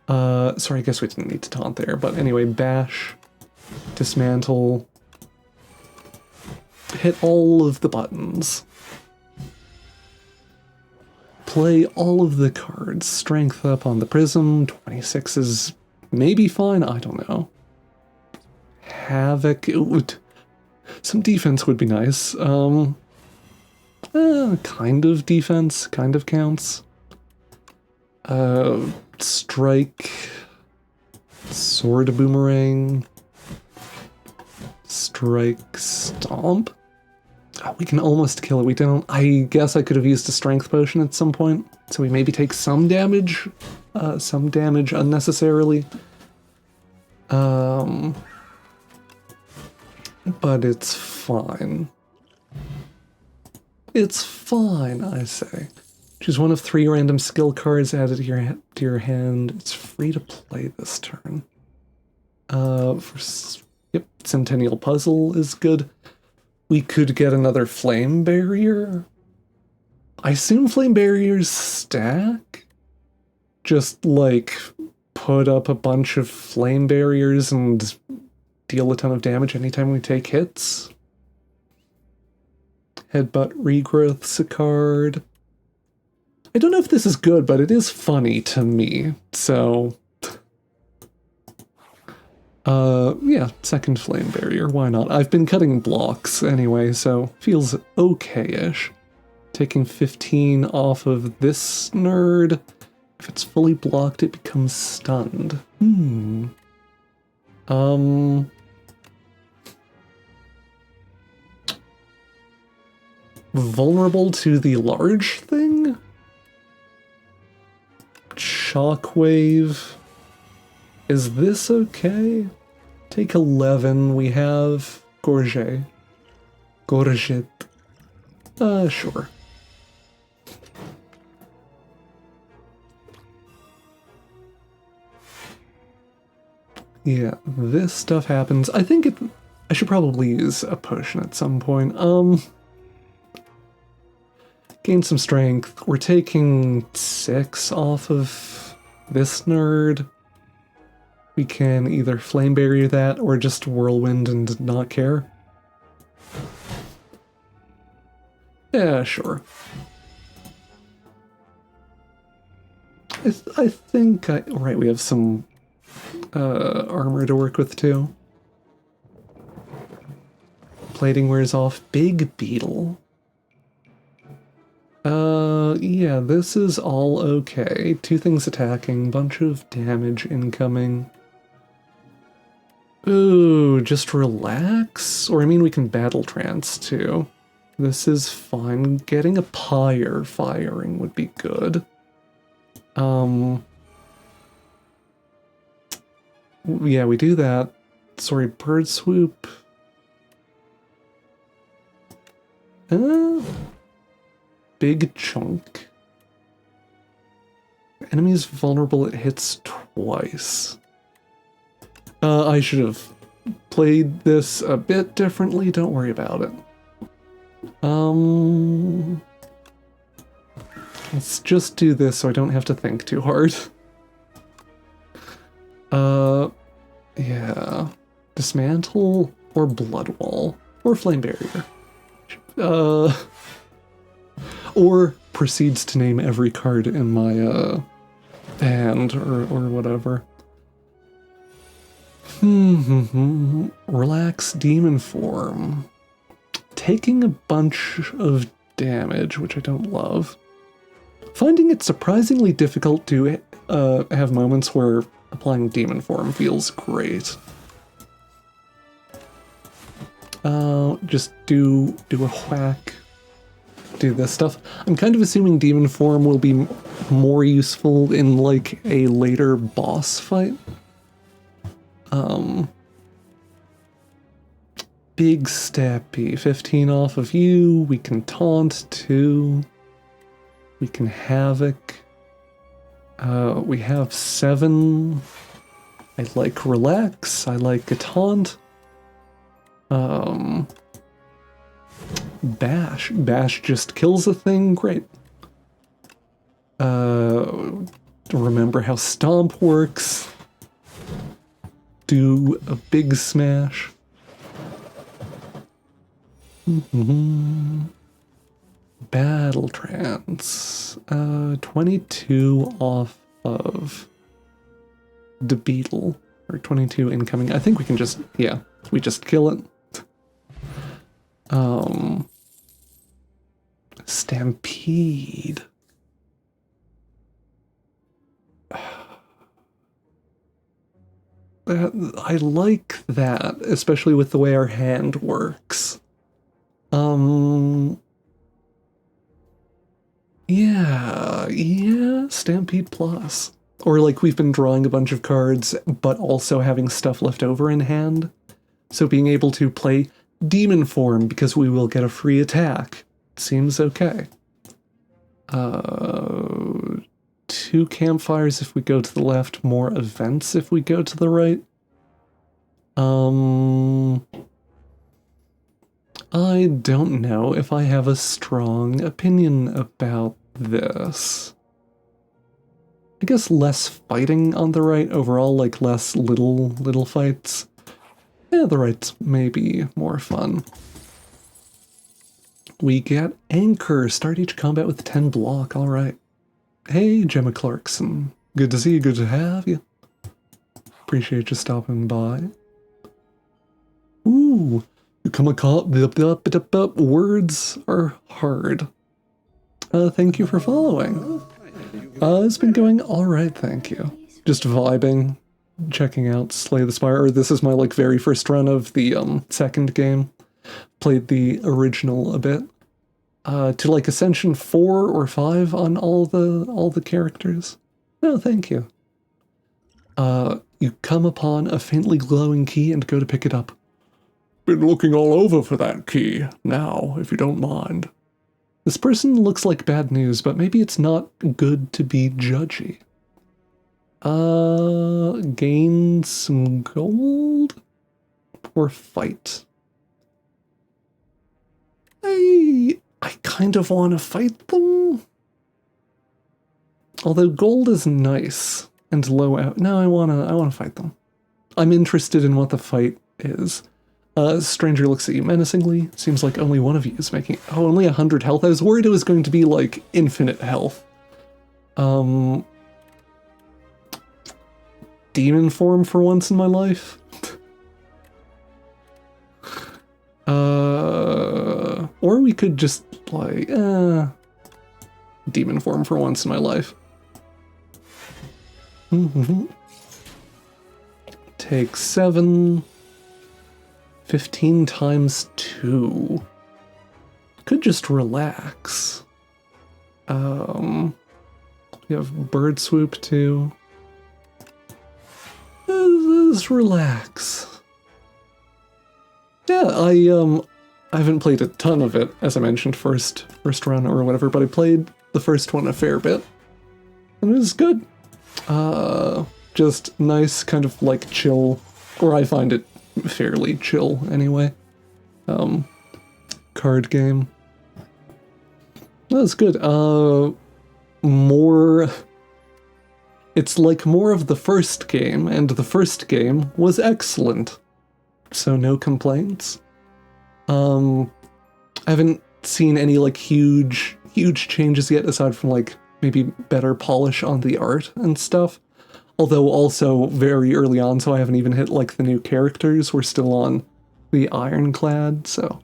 Sorry, I guess we didn't need to taunt there, but anyway, Bash, Dismantle, hit all of the buttons. Play all of the cards. Strength up on the Prism, 26 is maybe fine, I don't know. Havoc, some defense would be nice. Kind of defense, kind of counts. Strike, Sword Boomerang, Strike, Stomp. Oh, we can almost kill it. We don't. I guess I could have used a strength potion at some point, so we maybe take some damage unnecessarily. but it's fine. It's fine, I say. Choose one of 3 random skill cards added to your hand. It's free to play this turn. Yep, Centennial Puzzle is good. We could get another Flame Barrier. I assume Flame Barriers stack? Just, like, put up a bunch of Flame Barriers and deal a ton of damage anytime we take hits. Headbutt Regrowth's a card. I don't know if this is good, but it is funny to me, so... yeah, second Flame Barrier, why not? I've been cutting blocks anyway, so feels okay-ish. Taking 15 off of this nerd. If it's fully blocked, it becomes stunned. Vulnerable to the large thing? Shockwave. Is this okay? Take 11, we have Gorget. Sure. Yeah, this stuff happens. I think I should probably use a potion at some point. Gain some strength. We're taking 6 off of this nerd. We can either Flame Barrier that or just Whirlwind and not care. Yeah, sure. I think right, we have some armor to work with too. Plating wears off. Big Beetle. Yeah, this is all okay. 2 things attacking, bunch of damage incoming. Ooh, just relax? Or I mean, we can battle trance too. This is fine. Getting a pyre firing would be good. Yeah, we do that. Sorry, Bird Swoop. Big Chunk. Enemy's vulnerable, it hits twice. I should have played this a bit differently, don't worry about it. Let's just do this so I don't have to think too hard. Yeah. Dismantle or Blood Wall or Flame Barrier. Or proceeds to name every card in my hand or whatever. Relax Demon Form. Taking a bunch of damage, which I don't love. Finding it surprisingly difficult to have moments where applying Demon Form feels great. Just do a whack. Do this stuff. I'm kind of assuming Demon Form will be more useful in, like, a later boss fight. Big Steppy. 15 off of you. We can Taunt, too. We can Havoc. We have 7. I like Relax. I like a Taunt. Bash. Bash just kills a thing. Great. Remember how Stomp works. Do a big smash. Battle Trance. 22 off of the Beetle. Or 22 incoming. I think we can just, yeah, we just kill it. Stampede. I like that, especially with the way our hand works. Yeah, Stampede Plus. Or like we've been drawing a bunch of cards, but also having stuff left over in hand. So being able to play demon form because we will get a free attack. Seems okay. 2 campfires if we go to the left, more events if we go to the right. I don't know if I have a strong opinion about this. I guess less fighting on the right overall, like less little fights. Yeah, the right's maybe more fun. We get Anchor. Start each combat with 10 block. All right. Hey, Gemma Clarkson. Good to see you. Good to have you. Appreciate you stopping by. Ooh. Come words are hard. Thank you for following. It's been going all right, thank you. Just vibing, checking out Slay the Spire. This is my like very first run of the second game. Played the original a bit. To like Ascension 4 or 5 on all the characters. No, thank you. You come upon a faintly glowing key and go to pick it up. Been looking all over for that key. Now, if you don't mind. This person looks like bad news, but maybe it's not good to be judgy. Gain some gold? Or fight? I kind of want to fight them. Although gold is nice and low out. No, I wanna fight them. I'm interested in what the fight is. Stranger looks at you menacingly. Seems like only one of you is making... Oh, only 100 health? I was worried it was going to be, like, infinite health. Demon form for once in my life? Or we could just play... demon form for once in my life. Take 7... 15 times 2. Could just relax. We have bird swoop too. Let's relax. Yeah, I haven't played a ton of it, as I mentioned, first run or whatever, but I played the first one a fair bit. And it was good. Just nice, kind of like chill, or I find it fairly chill anyway. Card game. That was good. More... It's like more of the first game, and the first game was excellent. So no complaints. I haven't seen any like huge changes yet, aside from like maybe better polish on the art and stuff. Although also very early on, so I haven't even hit like the new characters. We're still on the Ironclad, so.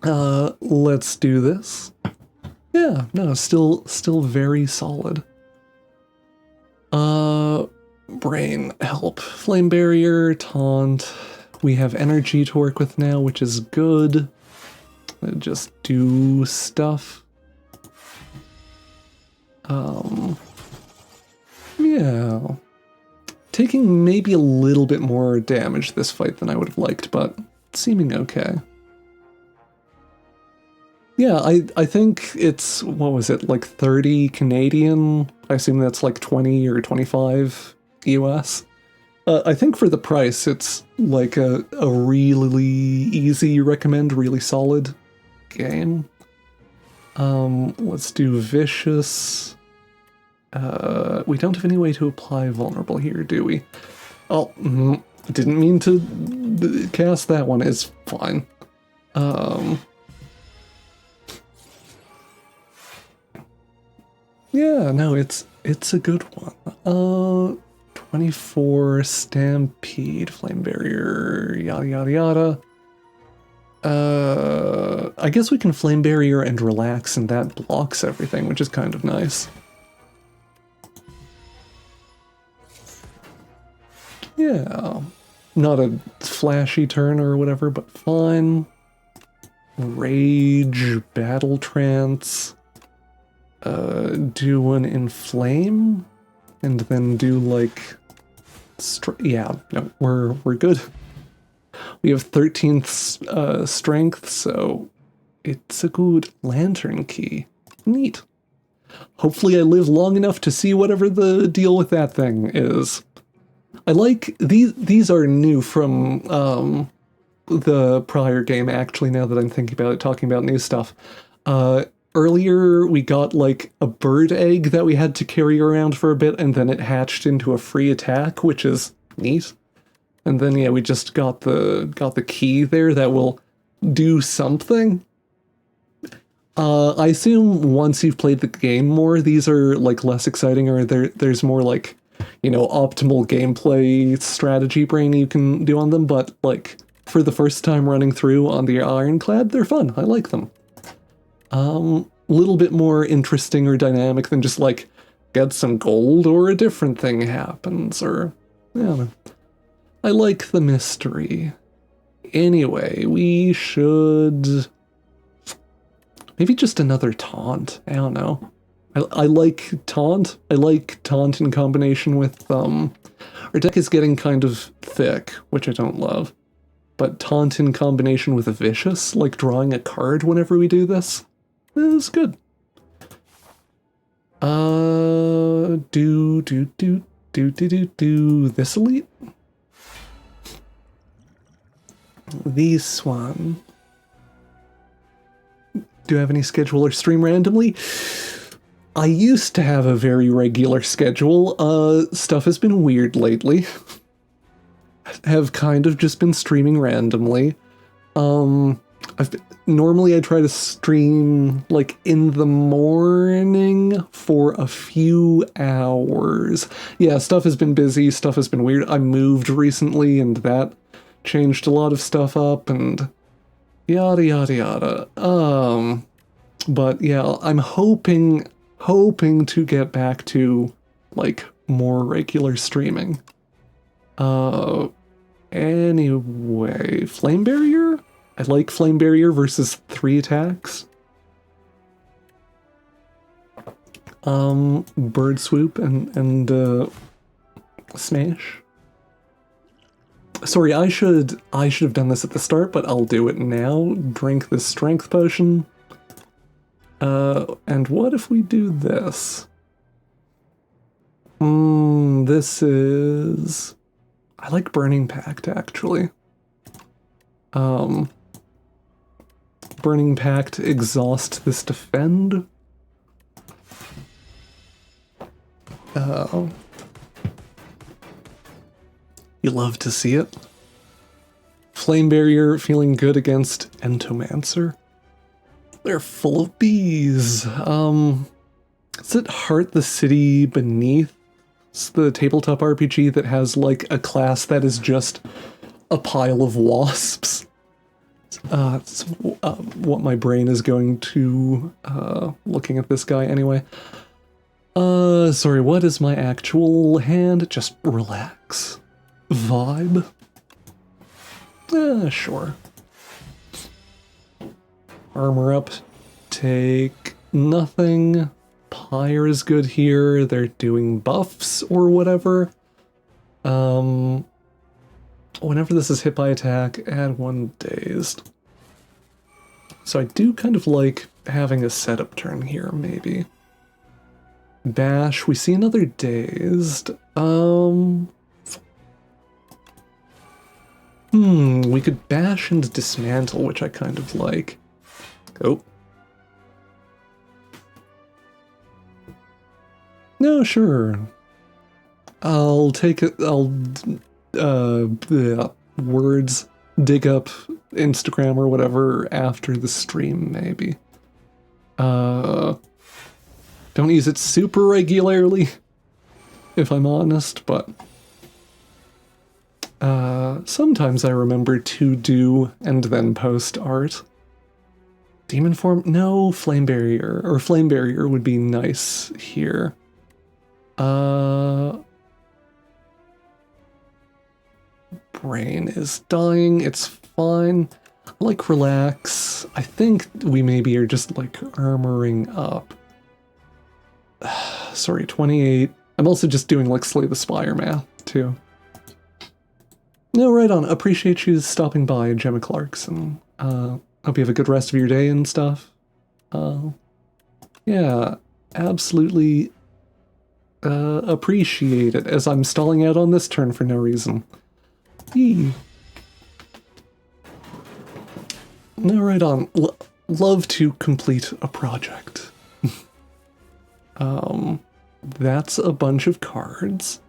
Let's do this. Yeah, no, still very solid. Brain help. Flame barrier, taunt. We have energy to work with now, which is good. Just do stuff. Yeah. Taking maybe a little bit more damage this fight than I would have liked, but seeming okay. Yeah, I think it's, what was it, like 30 Canadian? I assume that's like 20 or 25 US. I think for the price, it's like a really easy recommend, really solid game. Let's do Vicious. We don't have any way to apply Vulnerable here, do we? Oh, didn't mean to cast that one. It's fine. Yeah, no, it's a good one. 24 Stampede, Flame Barrier, yada yada yada. I guess we can Flame Barrier and Relax, and that blocks everything, which is kind of nice. Yeah, not a flashy turn or whatever, but fine. Rage, Battle Trance. Do one Inflame, and then do like... yeah, no, we're good. We have 13th strength, so it's a good lantern key. Neat. Hopefully I live long enough to see whatever the deal with that thing is. I like, these are new from the prior game, actually, now that I'm thinking about it, talking about new stuff. Earlier, we got, like, a bird egg that we had to carry around for a bit, and then it hatched into a free attack, which is neat. And then, yeah, we just got the key there that will do something. I assume once you've played the game more, these are, like, less exciting, or there's more, like, you know, optimal gameplay strategy brain you can do on them, but, like, for the first time running through on the Ironclad, they're fun. I like them. A little bit more interesting or dynamic than just, like, get some gold or a different thing happens, or, yeah. I like the mystery. Anyway, we should... maybe just another taunt. I don't know. I like taunt. I like taunt in combination with, our deck is getting kind of thick, which I don't love. But taunt in combination with a vicious, like drawing a card whenever we do this, is good. Do this elite? This one. Do I have any schedule or stream randomly? I used to have a very regular schedule. Stuff has been weird lately. Have kind of just been streaming randomly. Normally I try to stream, like, in the morning for a few hours. Yeah, stuff has been busy, stuff has been weird. I moved recently, and that changed a lot of stuff up, and yada yada yada. But yeah, I'm hoping to get back to, like, more regular streaming. Anyway, Flame Barrier? I like Flame Barrier versus 3 attacks. Bird Swoop and Smash. Sorry, I should have done this at the start, but I'll do it now. Drink this strength potion. And what if we do this? This is... I like Burning Pact, actually. Burning Pact, exhaust this defend. You love to see it. Flame Barrier, feeling good against Entomancer. They're full of bees. Is it Heart the City Beneath? It's the tabletop RPG that has, like, a class that is just a pile of wasps. It's what my brain is going to, looking at this guy anyway. Sorry, what is my actual hand? Just relax. Vibe? Sure. Armor up. Take nothing. Pyre is good here. They're doing buffs or whatever. Whenever this is hit by attack, add 1 dazed. So I do kind of like having a setup turn here, maybe. Bash, we see another dazed. We could bash and dismantle, which I kind of like. Oh. No, sure. I'll take it, words, dig up Instagram or whatever after the stream, maybe. Don't use it super regularly, if I'm honest, but sometimes I remember to do and then post art. Demon form? No, Flame Barrier. Or Flame Barrier would be nice here. Brain is dying, it's fine. Like, relax. I think we maybe are just, like, armoring up. Sorry, 28. I'm also just doing, like, Slay the Spire math, too. No, right on. Appreciate you stopping by, Gemma Clarkson. Hope you have a good rest of your day and stuff. Yeah, absolutely appreciate it, as I'm stalling out on this turn for no reason. Eee. No, right on. Love to complete a project. That's a bunch of cards.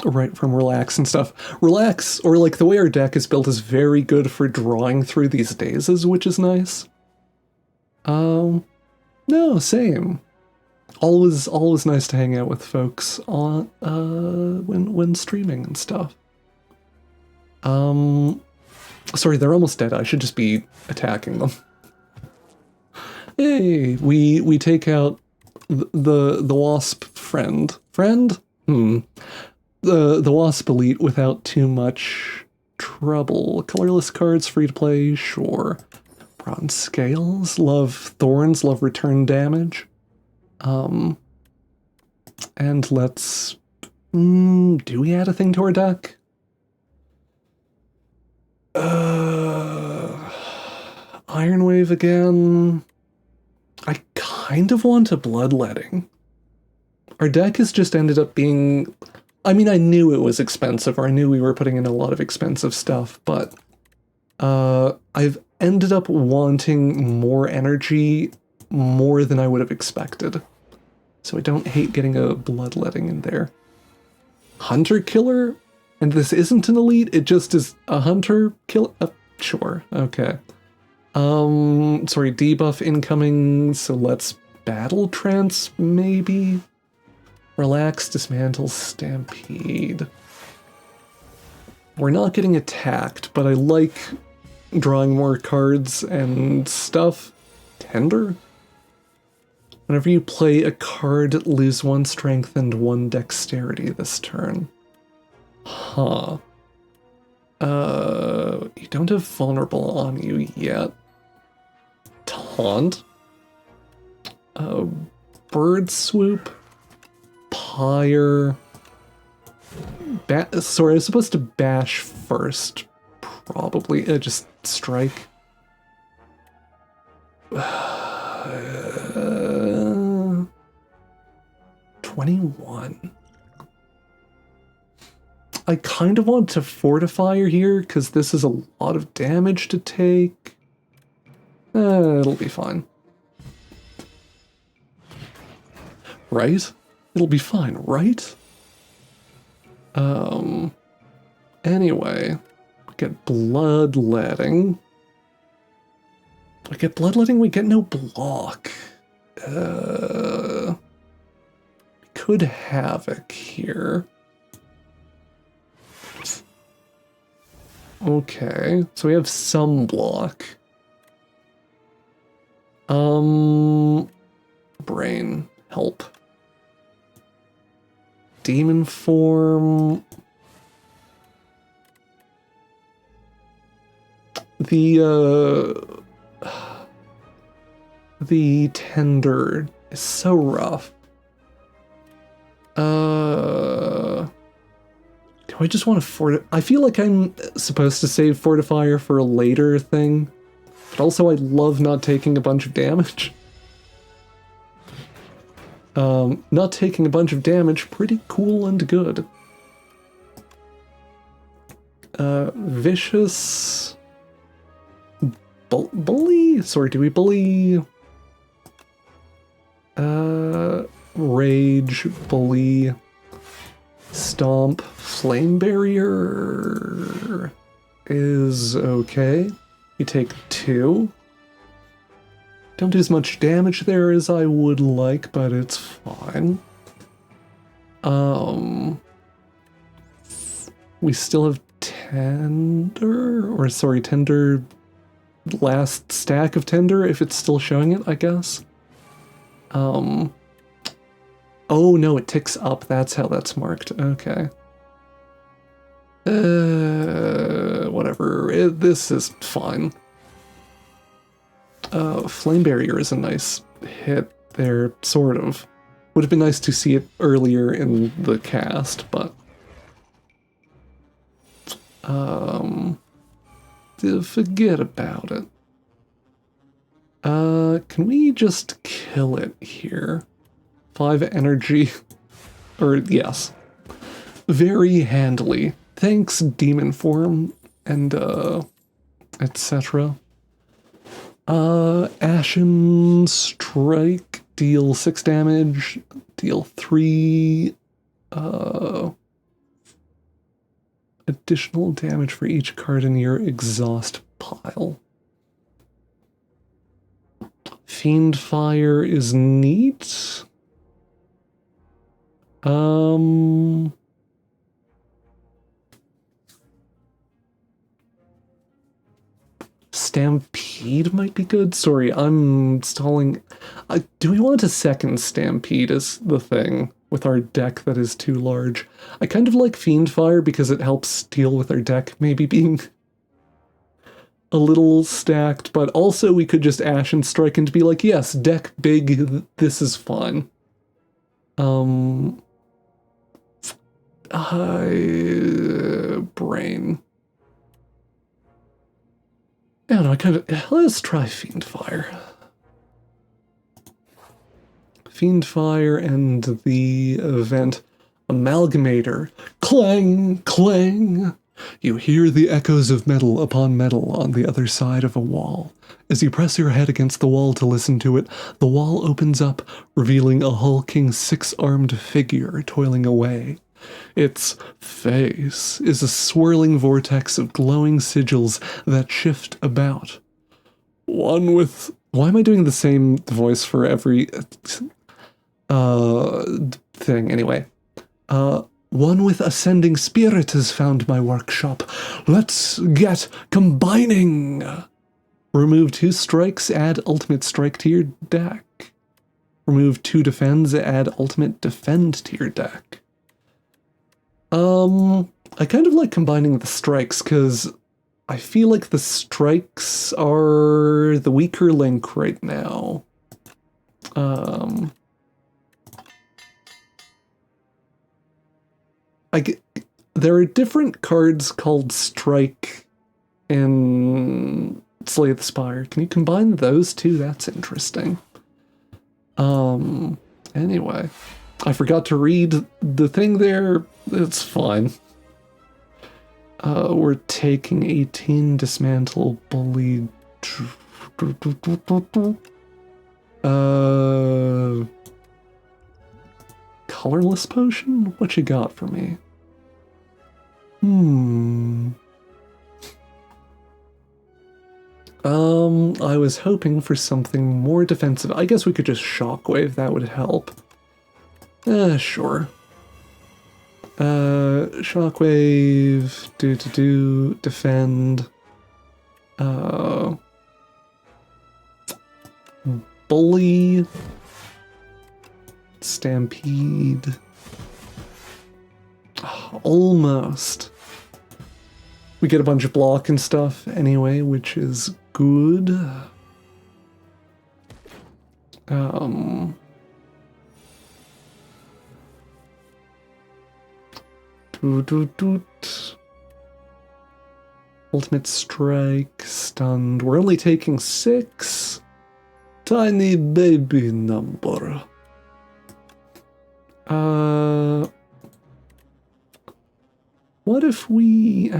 Right from Relax and stuff. Relax, or like the way our deck is built, is very good for drawing through these dazes, which is nice. No, same. Always nice to hang out with folks on when streaming and stuff. Sorry, they're almost dead. I should just be attacking them. Hey, we take out the wasp friend. The wasp elite without too much trouble. Colorless cards, free to play, sure. Bronze scales, love thorns, love return damage. And let's... do we add a thing to our deck? Iron Wave again. I kind of want a Bloodletting. Our deck has just ended up being... I mean, I knew it was expensive, or I knew we were putting in a lot of expensive stuff, but I've ended up wanting more energy more than I would have expected. So I don't hate getting a Bloodletting in there. Hunter Killer? And this isn't an elite, it just is a Hunter Killer? Sure, okay. Sorry, debuff incoming, so let's Battle Trance, maybe? Relax, Dismantle, Stampede. We're not getting attacked, but I like drawing more cards and stuff. Tender? Whenever you play a card, lose 1 strength and 1 dexterity this turn. Huh. You don't have vulnerable on you yet. Taunt? Bird Swoop? Pyre. Sorry, I was supposed to bash first. Probably. Just strike. 21. I kind of want to Fortifier here, because this is a lot of damage to take. It'll be fine. Right? It'll be fine, right? Anyway, we get Bloodletting. We get Bloodletting, we get no block. Could Havoc here. Okay, so we have some block. Brain, help. Demon form. The tender is so rough. Do I just want to I feel like I'm supposed to save Fortifier for a later thing, but also I love not taking a bunch of damage. Not taking a bunch of damage, pretty cool and good. Vicious... Bully? Sorry, do we bully? Rage, bully, stomp, flame barrier is okay. You take 2. Don't do as much damage there as I would like, but it's fine. We still have tender, last stack of tender, if it's still showing it, I guess. Oh no, it ticks up, that's how that's marked, okay. Whatever, this is fine. Flame Barrier is a nice hit there, sort of. Would have been nice to see it earlier in the cast, but... Forget about it. Can we just kill it here? 5 energy. Or, yes. Very handily. Thanks, demon form, and, etc. Ashen Strike, deal 6 damage, deal 3, additional damage for each card in your exhaust pile. Fiend Fire is neat. Stampede might be good. Sorry, I'm stalling. Do we want a second Stampede is the thing with our deck that is too large? I kind of like Fiendfire because it helps deal with our deck maybe being a little stacked, but also we could just Ashen Strike and be like, yes, deck big, this is fun. Brain. Yeah, no, let's try Fiendfire. Fiendfire and the event Amalgamator. Clang, clang! You hear the echoes of metal upon metal on the other side of a wall. As you press your head against the wall to listen to it, the wall opens up, revealing a hulking 6-armed figure toiling away. Its face is a swirling vortex of glowing sigils that shift about. One with... Why am I doing the same voice for every... thing? Anyway. One with ascending spirit has found my workshop. Let's get combining! Remove 2 strikes, add ultimate strike to your deck. Remove 2 defends, add ultimate defend to your deck. I kind of like combining the strikes, because I feel like the strikes are the weaker link right now. There are different cards called Strike in Slay the Spire. Can you combine those two? That's interesting. Anyway. I forgot to read the thing there. It's fine. We're taking 18 dismantle bully. Colorless potion? What you got for me? I was hoping for something more defensive. I guess we could just shockwave, that would help. Sure. Shockwave, defend. Bully. Stampede. Oh, almost. We get a bunch of block and stuff anyway, which is good. Ultimate strike, stunned. We're only taking 6. Tiny baby number. What if we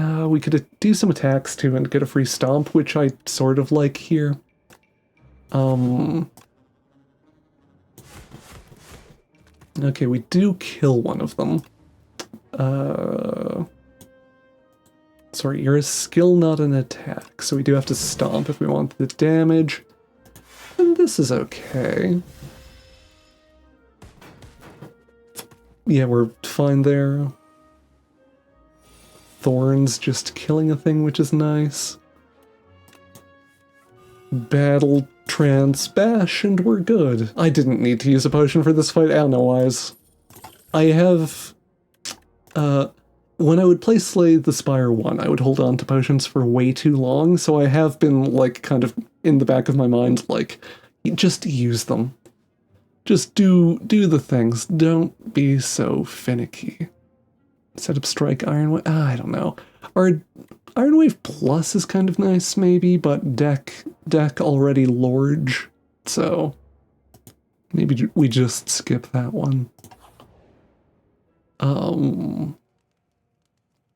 could do some attacks too and get a free stomp, which I sort of like here. Okay, we do kill one of them. Sorry, you're a skill, not an attack, so we do have to stomp if we want the damage. And this is okay. Yeah, we're fine there. Thorns just killing a thing, which is nice. Battle trance bash, and we're good. I didn't need to use a potion for this fight, Ana-wise. I have... when I would play Slay the Spire 1, I would hold on to potions for way too long, so I have been, like, kind of in the back of my mind, like, just use them. Just do the things. Don't be so finicky. Set up strike, Iron Wave. I don't know. Our Iron Wave Plus is kind of nice, maybe, but deck already large, so maybe we just skip that one.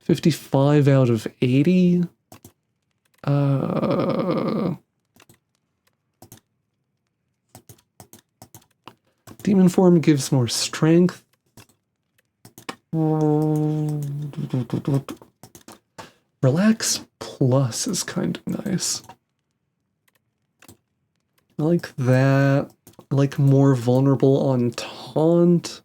55 out of 80. Demon form gives more strength. Relax plus is kind of nice. I like that. I like more vulnerable on taunt.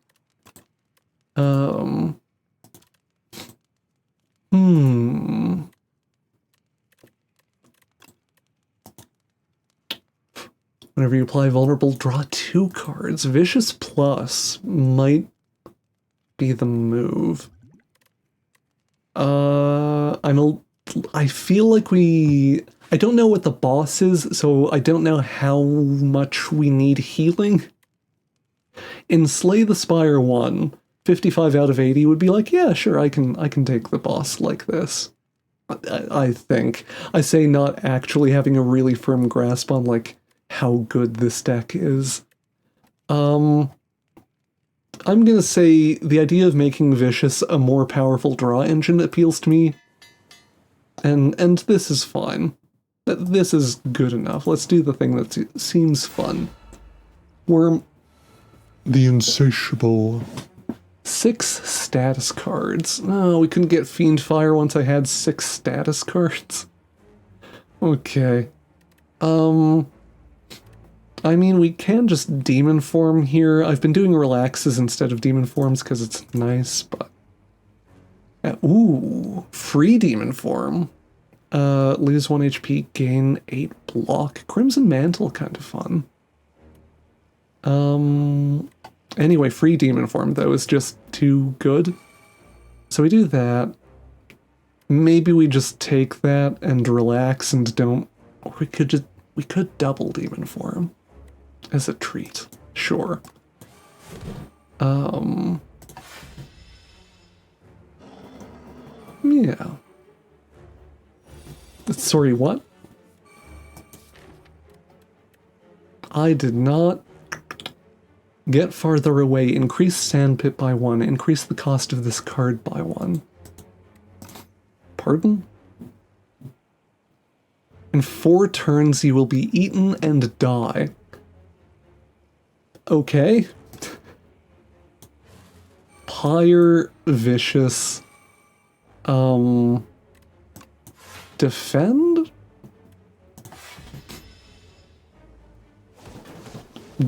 Whenever you apply vulnerable, draw 2 cards. Vicious plus might be the move. I feel like I don't know what the boss is, so I don't know how much we need healing. In Slay the Spire 1, 55 out of 80 would be like, yeah, sure, I can take the boss like this. I think. I say not actually having a really firm grasp on, like, how good this deck is. I'm gonna say the idea of making Vicious a more powerful draw engine appeals to me. And this is fine. This is good enough. Let's do the thing that seems fun. Worm. The Insatiable. 6 status cards. Oh, we couldn't get Fiendfire once I had 6 status cards. Okay. I mean, we can just demon form here. I've been doing relaxes instead of demon forms because it's nice, but... ooh, free demon form. Lose 1 HP, gain 8 block. Crimson Mantle, kind of fun. Anyway, free demon form, though, is just too good. So we do that. Maybe we just take that and relax and don't... Or we could double demon form. As a treat, sure. Yeah. Sorry, what? I did not get farther away. Increase Sandpit by 1. Increase the cost of this card by 1. Pardon? In 4 turns, you will be eaten and die. Okay. Pyre, Vicious, defend?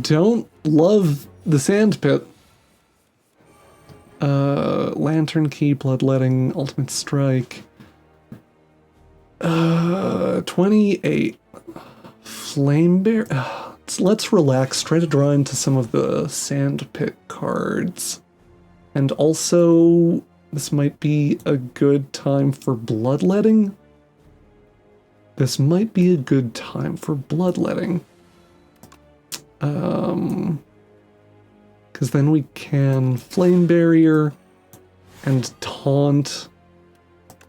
Don't love the Sandpit. Lantern Key, Bloodletting, Ultimate Strike. 28. Flame Bear. Let's relax, try to draw into some of the Sandpit cards. And also, this might be a good time for Bloodletting. This might be a good time for Bloodletting. Because then we can Flame Barrier and Taunt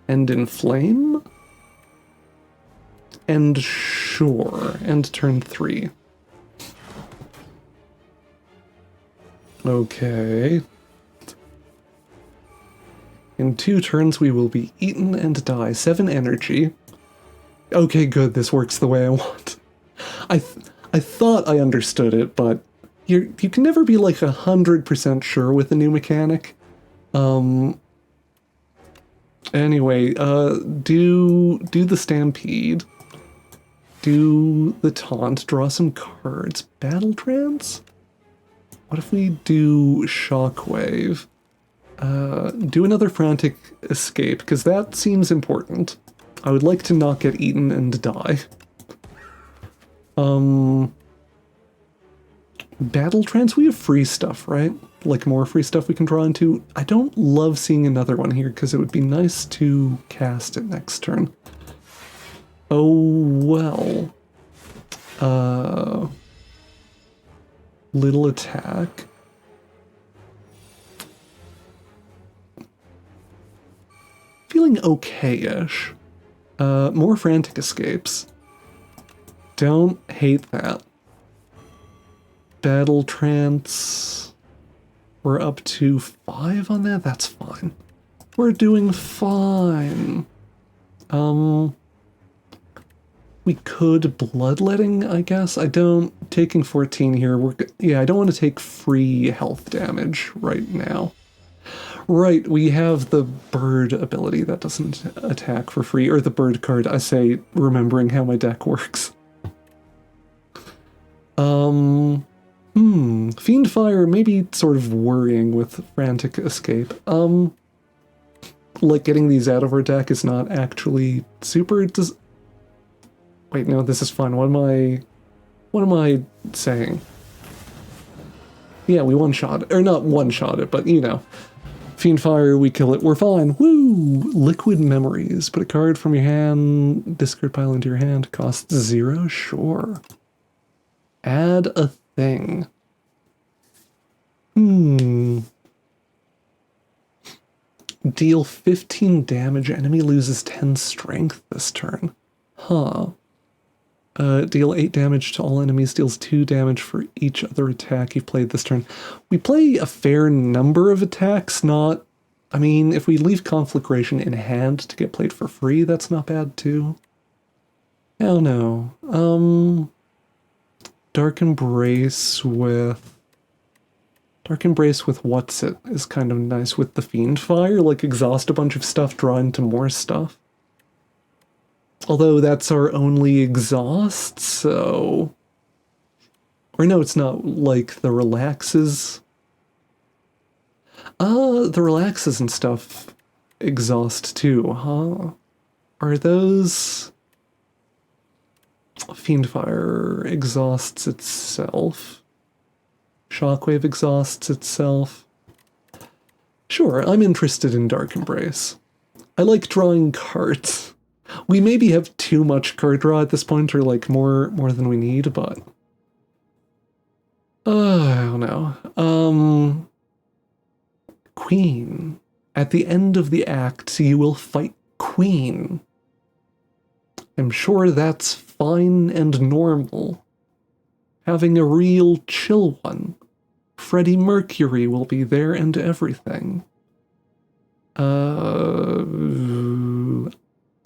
and Inflame. And sure, and turn 3. Okay. In 2 turns, we will be eaten and die. 7 energy. Okay, good. This works the way I want. I thought I understood it, but you can never be like 100% sure with a new mechanic. Anyway, do the Stampede. Do the Taunt. Draw some cards. Battle Trance? What if we do Shockwave? Do another Frantic Escape, because that seems important. I would like to not get eaten and die. Battle Trance, we have free stuff, right? Like more free stuff we can draw into. I don't love seeing another one here, because it would be nice to cast it next turn. Oh, well. Little attack. feeling okay-ish. More frantic escapes. Don't hate that. Battle trance. We're up to 5 on that? That's fine. We're doing fine. We could bloodletting, I guess. Taking 14 here. I don't want to take free health damage right now. Right, we have the bird ability that doesn't attack for free, or the bird card, I say, remembering how my deck works. Fiendfire, maybe sort of worrying with Frantic Escape. Like, getting these out of our deck is not actually super... Wait, no, this is fine. What am I saying? Yeah, we one-shot it. Or not one-shot it, but, you know. Fiendfire, we kill it, we're fine. Woo! Liquid Memories. Put a card from your hand, discard pile into your hand. Costs 0? Sure. Add a thing. Deal 15 damage. Enemy loses 10 strength this turn. Huh. Deal 8 damage to all enemies, deals 2 damage for each other attack you've played this turn. We play a fair number of attacks, not... I mean, if we leave Conflagration in hand to get played for free, that's not bad too. Hell no. Dark Embrace with what's it is kind of nice with the Fiendfire, like exhaust a bunch of stuff, draw into more stuff. Although that's our only exhaust, so... Or no, it's not, like, the relaxes... the relaxes and stuff exhaust too, huh? Are those... Fiendfire exhausts itself? Shockwave exhausts itself? Sure, I'm interested in Dark Embrace. I like drawing cards. We maybe have too much card draw at this point, or like more than we need, but... I don't know. Queen. At the end of the act, you will fight Queen. I'm sure that's fine and normal. Having a real chill one. Freddie Mercury will be there and everything.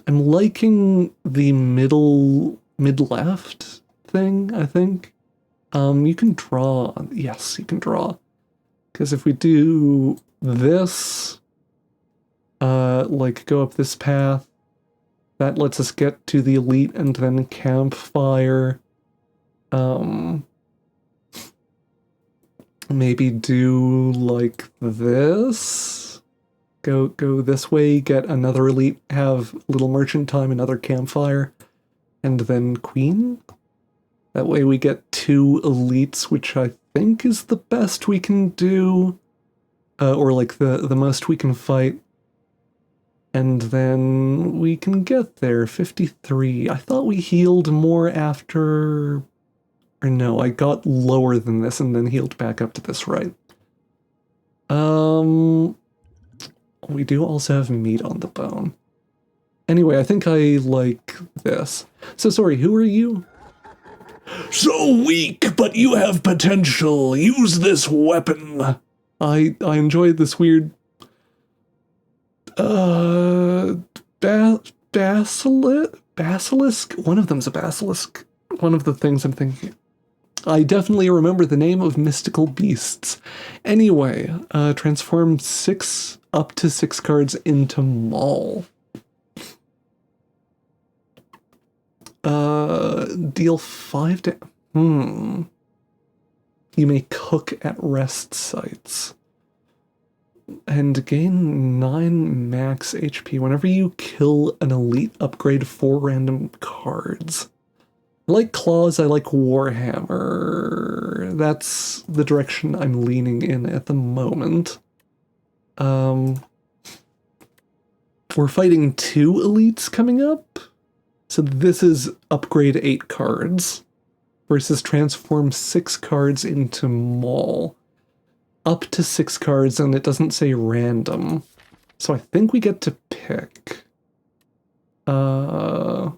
I'm liking the mid-left thing, I think. You can draw. Yes, you can draw. Because if we do this, like go up this path, that lets us get to the elite and then campfire. Maybe do like this. Go this way, get another elite, have little merchant time, another campfire, and then queen. That way we get 2 elites, which I think is the best we can do, or like the most we can fight. And then we can get there, 53. I thought we healed more after... Or no, I got lower than this and then healed back up to this, right? We do also have meat on the bone. Anyway, I think I like this. So sorry, who are you? So weak, but you have potential. Use this weapon. I enjoyed this weird... Basilisk? One of them's a basilisk. One of the things I'm thinking. I definitely remember the name of mystical beasts. Anyway, transform up to 6 cards into Maul. Deal 5 You may cook at rest sites. And gain 9 max HP whenever you kill an elite. Upgrade 4 random cards. I like claws, I like Warhammer. That's the direction I'm leaning in at the moment. We're fighting 2 elites coming up. So this is upgrade 8 cards versus transform 6 cards into Maul. Up to 6 cards, and it doesn't say random. So I think we get to pick? I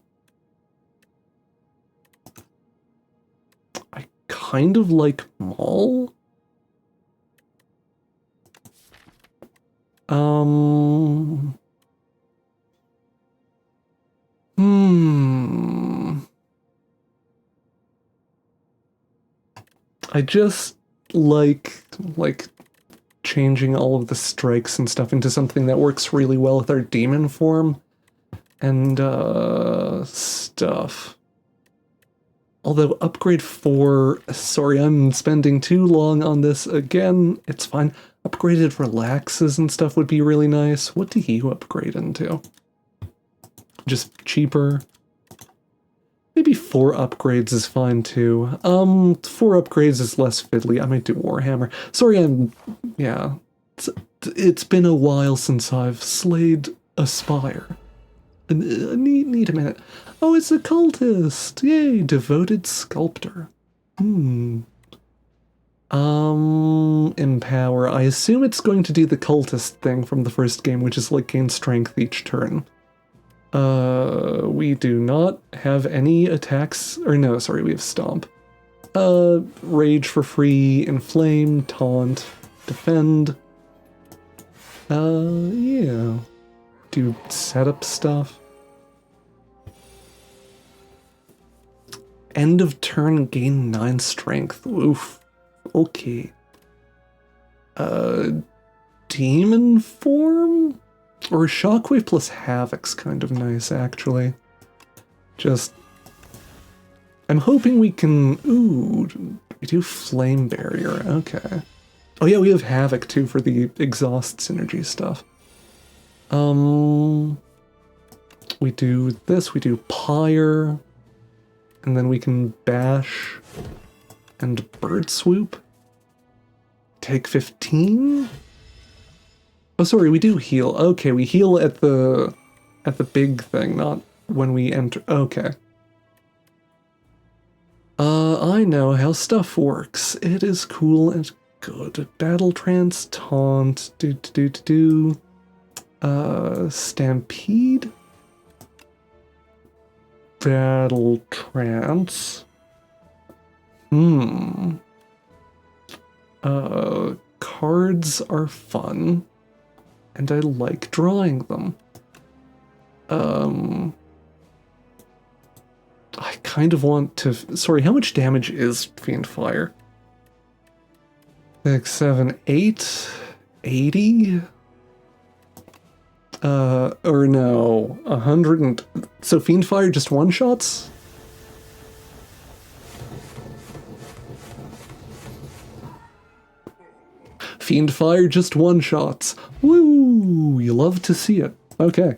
kind of like Maul. I just like changing all of the strikes and stuff into something that works really well with our demon form and stuff. Although upgrade 4, sorry, I'm spending too long on this again. It's fine. Upgraded relaxes and stuff would be really nice. What do you upgrade into? Just cheaper. Maybe 4 upgrades is fine too. 4 upgrades is less fiddly. I might do Warhammer. Sorry, yeah. It's been a while since I've slayed a Spire. Need a minute. Oh, it's a cultist! Yay, devoted sculptor. Empower. I assume it's going to do the cultist thing from the first game, which is like gain strength each turn. We do not have any attacks, or no, sorry, we have Stomp. Rage for free, Inflame, Taunt, Defend. Yeah. Do setup stuff. End of turn, gain 9 strength. Oof. Okay. Demon form? Or Shockwave plus Havoc's kind of nice, actually. Just... I'm hoping we can... Ooh, we do Flame Barrier, okay. Oh yeah, we have Havoc too for the exhaust synergy stuff. We do this, we do Pyre, and then we can Bash and Bird Swoop. Take 15? Oh, sorry, we do heal. Okay, we heal at the big thing, not when we enter. Okay. I know how stuff works. It is cool and good. Battle Trance, Taunt, Stampede? Battle Trance. Cards are fun. And I like drawing them. I kind of want to... Sorry, how much damage is Fiendfire? 6, 7, 8? 80? Or no, 100 and... So Fiendfire just one-shots? Fiendfire just one-shots. Woo! You love to see it. Okay.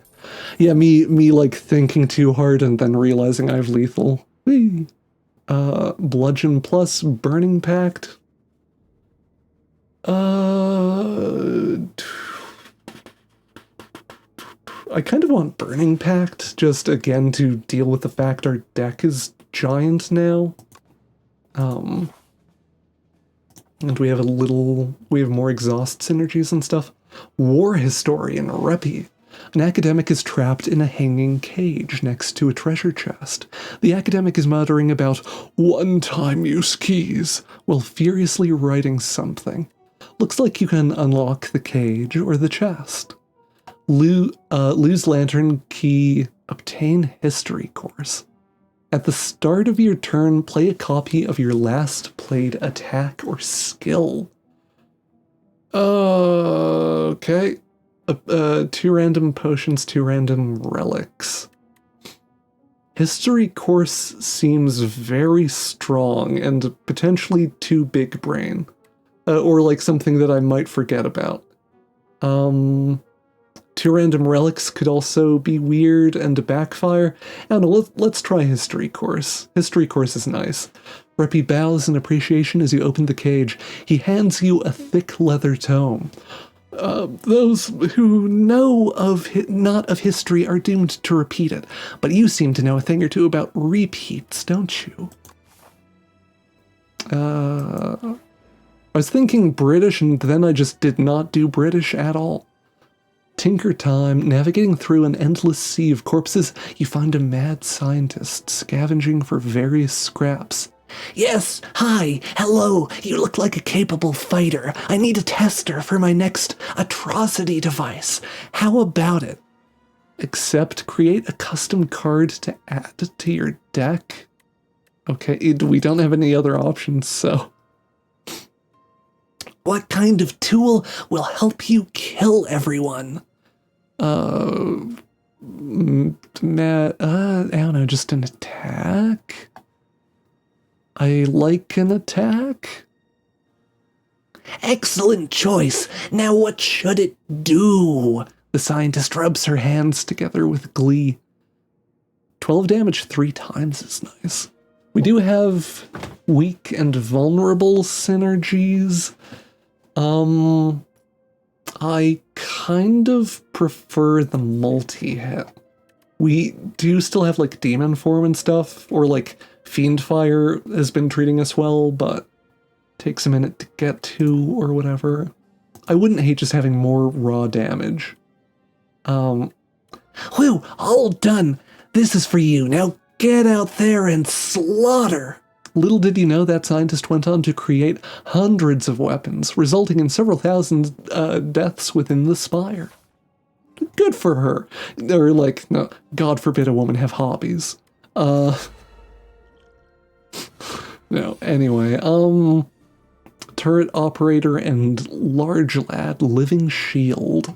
Yeah, me like thinking too hard and then realizing I have lethal. Whee! Bludgeon plus Burning Pact. I kind of want Burning Pact, just again to deal with the fact our deck is giant now. And we have more exhaust synergies and stuff. War Historian, Reppy. An academic is trapped in a hanging cage next to a treasure chest. The academic is muttering about one-time use keys while furiously writing something. Looks like you can unlock the cage or the chest. Lose Lantern key, obtain history course. At the start of your turn, play a copy of your last played attack or skill. Okay. 2 random potions, 2 random relics. History course seems very strong and potentially too big brain. Or like something that I might forget about. 2 random relics could also be weird and backfire. I don't know, let's try History Course. History Course is nice. Reppy bows in appreciation as you open the cage. He hands you a thick leather tome. Those who know not of history are doomed to repeat it, but you seem to know a thing or two about repeats, don't you? I was thinking British, and then I just did not do British at all. Tinker time. Navigating through an endless sea of corpses, you find a mad scientist scavenging for various scraps. Yes, hi, hello, you look like a capable fighter. I need a tester for my next atrocity device. How about it? Except create a custom card to add to your deck. Okay, we don't have any other options, so... What kind of tool will help you kill everyone? I don't know, just an attack? I like an attack? Excellent choice! Now what should it do? The scientist rubs her hands together with glee. 12 damage 3 times is nice. We do have weak and vulnerable synergies. I kind of prefer the multi-hit. We do still have, like, Demon Form and stuff, or, like, Fiend Fire has been treating us well, but takes a minute to get to, or whatever. I wouldn't hate just having more raw damage. Whew, all done! This is for you, now get out there and slaughter! Little did you know that scientist went on to create hundreds of weapons, resulting in several thousand deaths within the Spire. Good for her. Or, like, no, God forbid a woman have hobbies. No, anyway, turret operator and large lad living shield.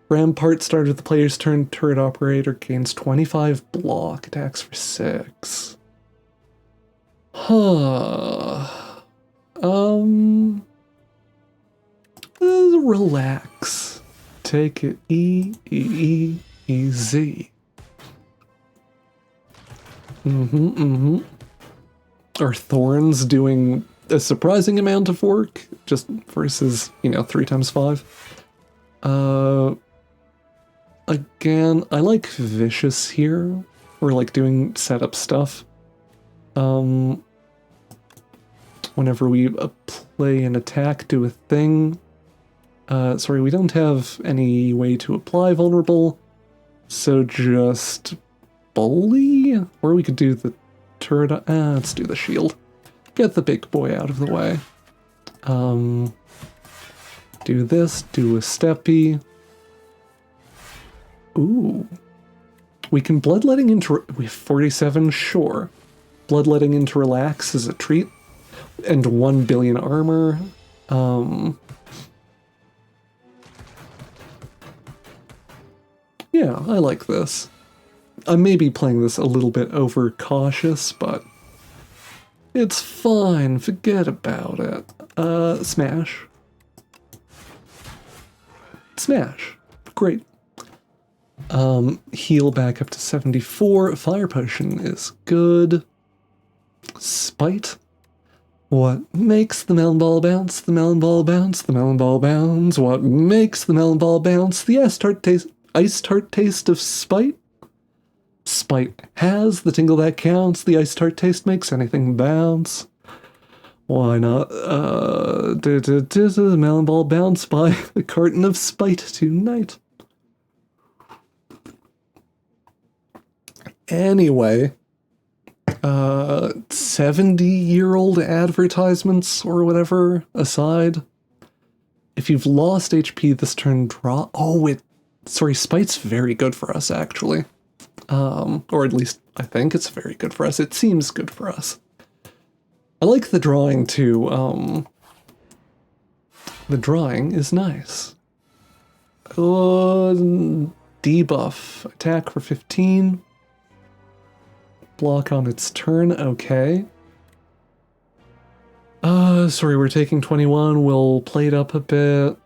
Rampart start of the player's turn, turret operator gains 25 block, attacks for 6. Relax. Take it easy. Are thorns doing a surprising amount of work? Just versus, 3 times 5? Again, I like vicious here. Or like doing setup stuff. Whenever we play an attack, do a thing. Sorry, we don't have any way to apply vulnerable, so just bully? Or we could do the turret. Let's do the shield. Get the big boy out of the way. Do this, do a steppy. Ooh. We can bloodletting into... We have 47, sure. Bloodletting into relax is a treat. And 1 billion armor. Yeah, I like this. I may be playing this a little bit overcautious, but it's fine. Forget about it. Smash. Smash. Great. Heal back up to 74. Fire potion is good. Spite. What makes the melon ball bounce? The melon ball bounce. The melon ball bounce. What makes the melon ball bounce? The ice tart taste of spite. Spite has the tingle that counts. The ice tart taste makes anything bounce. Why not? The melon ball bounce by the carton of spite tonight. Anyway, 70-year-old advertisements or whatever aside, if you've lost HP this turn, draw... Sorry, Spite's very good for us, actually. Or at least, I think it's very good for us. It seems good for us. I like the drawing, too. The drawing is nice. Debuff. Attack for 15. Block on its turn, okay. Sorry, we're taking 21. We'll play it up a bit.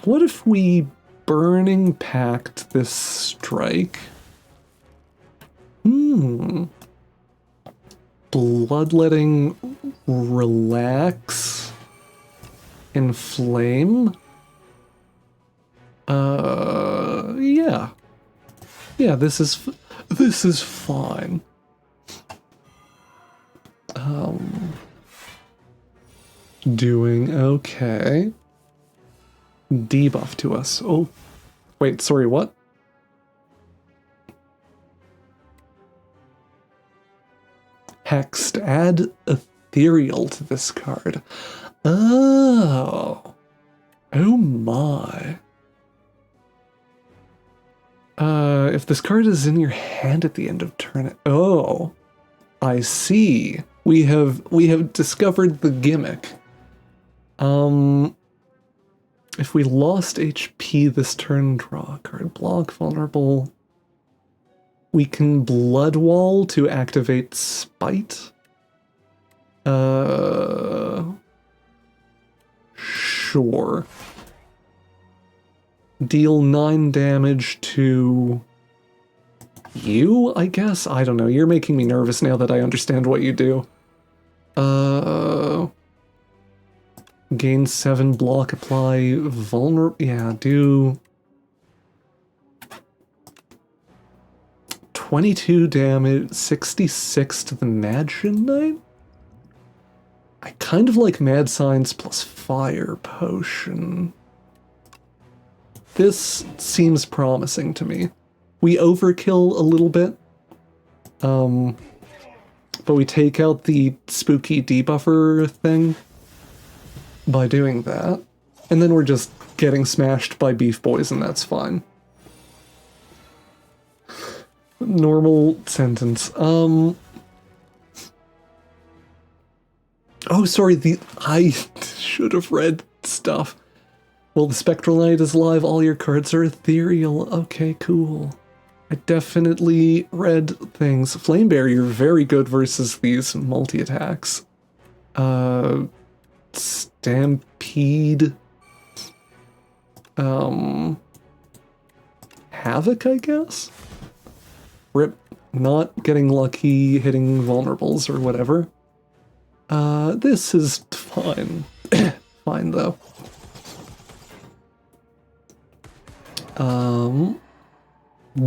What if we Burning Pact this strike? Bloodletting relax. Inflame? Yeah. Yeah, this is fine. Doing okay. debuff to us. Oh, wait, sorry, what? Hexed. Add ethereal to this card. Oh. Oh my. If this card is in your hand at the end of turn... Oh. I see. We have discovered the gimmick. If we lost HP this turn, draw a card. Block vulnerable. We can Blood Wall to activate Spite. Sure. Deal 9 damage to you, I guess? I don't know. You're making me nervous now that I understand what you do. Gain 7, block, apply, vulnerable. Yeah, do 22 damage, 66 to the Magian Knight? I kind of like Mad Science plus Fire Potion. This seems promising to me. We overkill a little bit, but we take out the spooky debuffer thing by doing that, and then we're just getting smashed by Beef Boys, and that's fine. Normal sentence. Oh, sorry, I should have read stuff. Well, the Spectral Knight is alive, all your cards are ethereal. Okay, cool. I definitely read things. Flame Barrier, very good versus these multi-attacks. Stampede. Havoc, I guess? Rip, not getting lucky, hitting vulnerables or whatever. This is fine. Fine, though.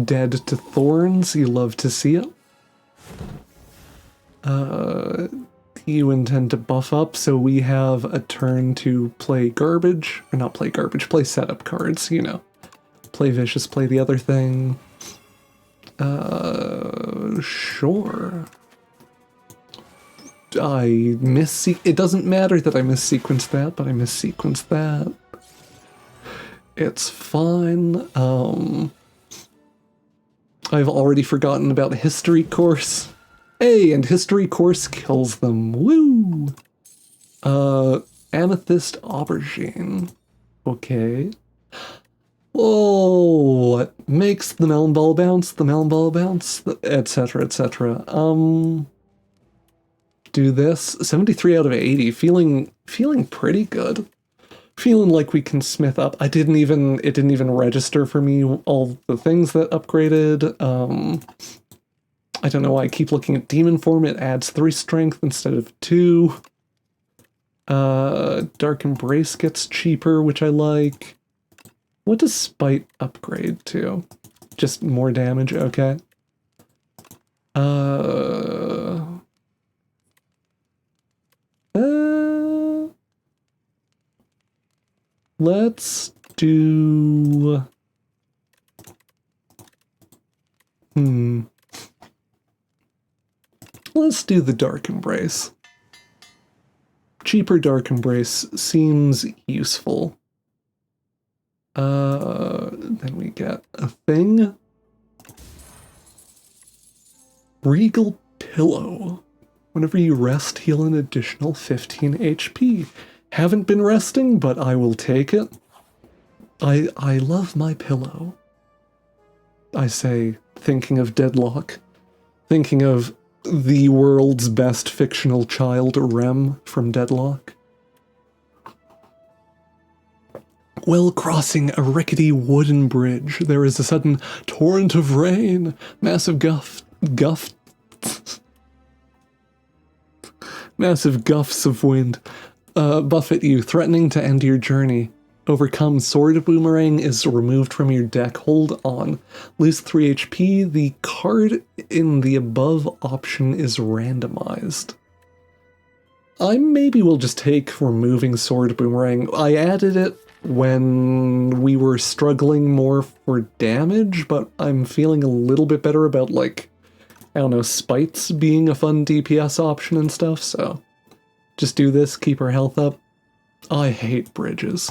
Dead to Thorns, you love to see it. You intend to buff up, so we have a turn to play garbage. Or not play garbage, play setup cards, you know. Play vicious, play the other thing. Sure. It doesn't matter that I missequenced that, but I missequenced that. It's fine. I've already forgotten about History Course. Hey, and History Course kills them. Woo! Amethyst Aubergine. Okay. Oh, what makes the melon ball bounce, etc., etc. Do this. 73 out of 80. Feeling pretty good. Feeling like we can smith up. It didn't even register for me all the things that upgraded. I don't know why I keep looking at Demon Form. It adds 3 strength instead of 2. Dark Embrace gets cheaper, which I like. What does Spite upgrade to? Just more damage, okay. Let's do... Let's do the Dark Embrace. Cheaper Dark Embrace seems useful. Then we get a thing. Regal Pillow. Whenever you rest, heal an additional 15 HP. Haven't been resting, but I will take it. I love my pillow. I say, thinking of Deadlock. Thinking of the world's best fictional child, Rem, from Deadlock. While crossing a rickety wooden bridge, there is a sudden torrent of rain, massive massive gusts of wind buffet you, threatening to end your journey. Overcome, Sword Boomerang is removed from your deck. Hold on. Lose 3 HP. The card in the above option is randomized. I maybe will just take removing Sword Boomerang. I added it when we were struggling more for damage, but I'm feeling a little bit better about, like, I don't know, spites being a fun DPS option and stuff, so just do this, keep our health up. I hate bridges.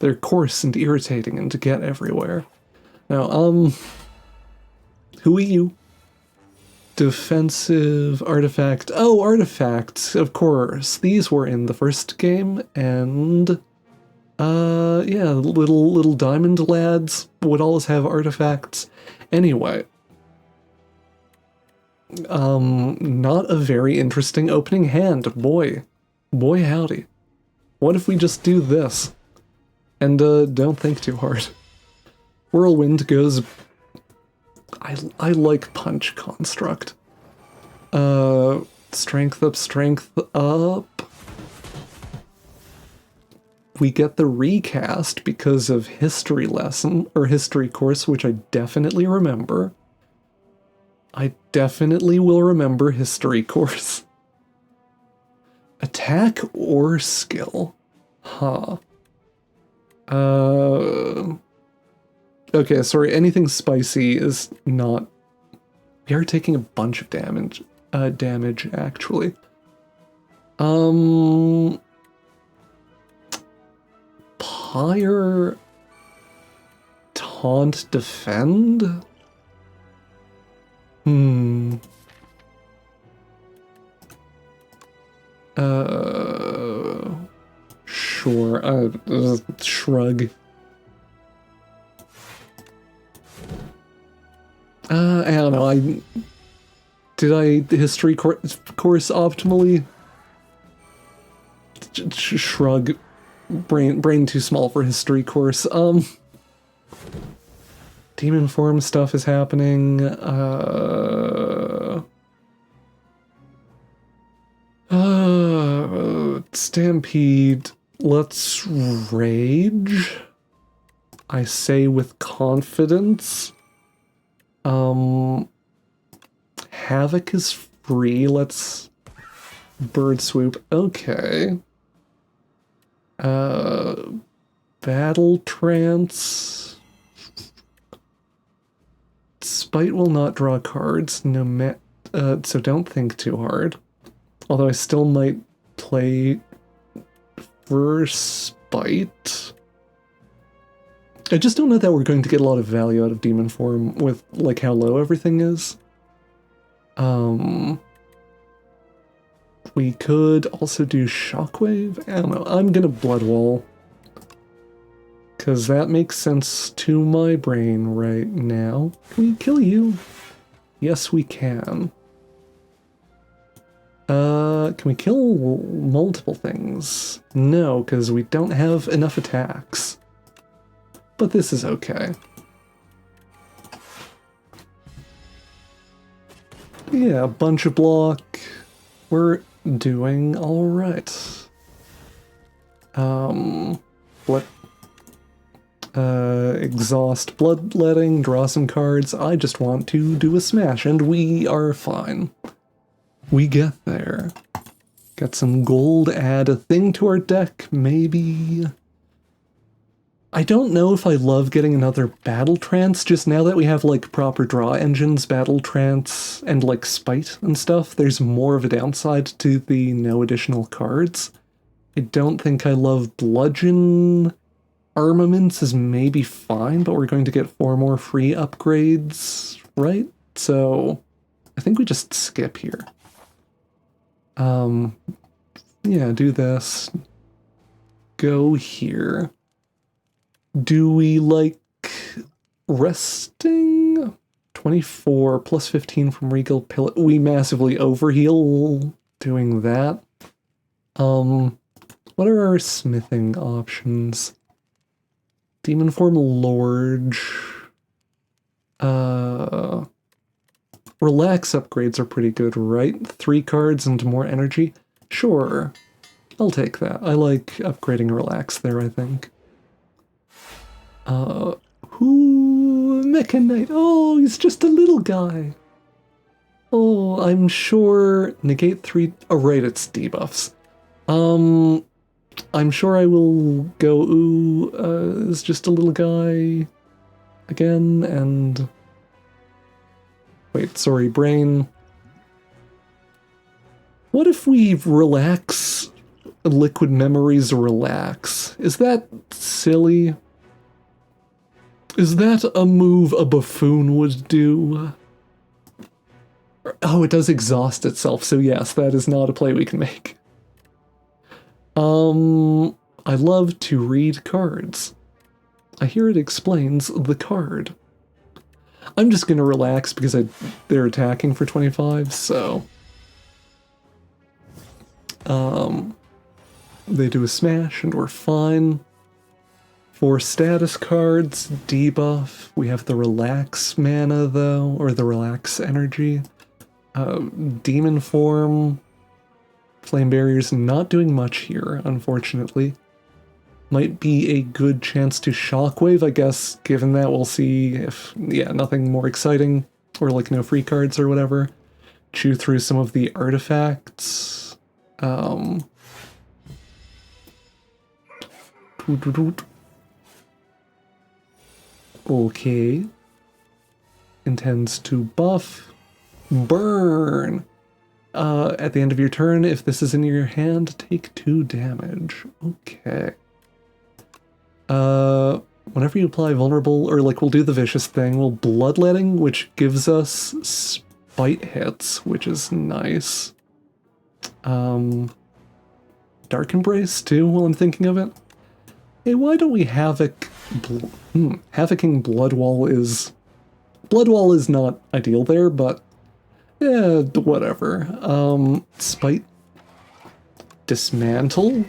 They're coarse and irritating and to get everywhere. Now, who are you? Defensive artifact. Oh, artifacts, of course. These were in the first game, and yeah, little diamond lads would always have artifacts. Anyway, not a very interesting opening hand. Boy howdy. What if we just do this? And don't think too hard. Whirlwind goes. I like punch construct. Strength up, strength up. We get the recast because of history lesson, or history course, which I definitely remember. I definitely will remember history course. Attack or skill? Huh. Okay, sorry, anything spicy is not... We are taking a bunch of damage, actually. Pyre... Taunt defend? Sure, shrug. I don't know, did I history course optimally? Shrug. Brain too small for history course. Demon form stuff is happening. Stampede. Let's rage. I say with confidence. Havoc is free. Let's bird swoop. Okay. Battle trance. Spite will not draw cards. So don't think too hard. Although I still might play for Spite. I just don't know that we're going to get a lot of value out of Demon Form with, like, how low everything is. We could also do Shockwave? I don't know, I'm gonna Blood Wall. Because that makes sense to my brain right now. Can we kill you? Yes, we can. Can we kill multiple things? No, because we don't have enough attacks. But this is okay. Yeah, a bunch of block. We're doing alright. Exhaust bloodletting, draw some cards. I just want to do a smash, and we are fine. We get there. Got some gold, add a thing to our deck, maybe. I don't know if I love getting another Battle Trance, just now that we have, like, proper draw engines, Battle Trance, and, like, Spite and stuff, there's more of a downside to the no additional cards. I don't think I love Bludgeon. Armaments is maybe fine, but we're going to get 4 more free upgrades, right? So, I think we just skip here. Yeah, do this. Go here. Do we like resting? 24 plus 15 from Regal Pillar. We massively overheal doing that. What are our smithing options? Demon Form Lorge. Relax upgrades are pretty good, right? 3 cards and more energy? Sure. I'll take that. I like upgrading Relax there, I think. Mecha Knight. Oh, he's just a little guy. Oh, I'm sure negate 3. Oh, right, it's debuffs. I'm sure I will go, ooh, is just a little guy again, and... Wait, sorry, brain. What if we relax liquid memories relax? Is that silly? Is that a move a buffoon would do? Oh, it does exhaust itself, so yes, that is not a play we can make. I love to read cards. I hear it explains the card. I'm just gonna relax because they're attacking for 25, so... They do a smash and we're fine. For status cards, debuff, we have the relax mana though, or the relax energy. Demon form, flame barrier's not doing much here, unfortunately. Might be a good chance to shockwave, I guess, given that we'll see if, yeah, nothing more exciting, or like no free cards or whatever. Chew through some of the artifacts. Okay. Intends to buff. Burn! At the end of your turn, if this is in your hand, take 2 damage. Okay. Whenever you apply vulnerable, or like we'll do the vicious thing, we'll bloodletting, which gives us spite hits, which is nice. Dark Embrace too, while I'm thinking of it. Hey, why don't we Havocing Bloodwall is... Bloodwall is not ideal there, but... yeah, whatever. Spite. Dismantle?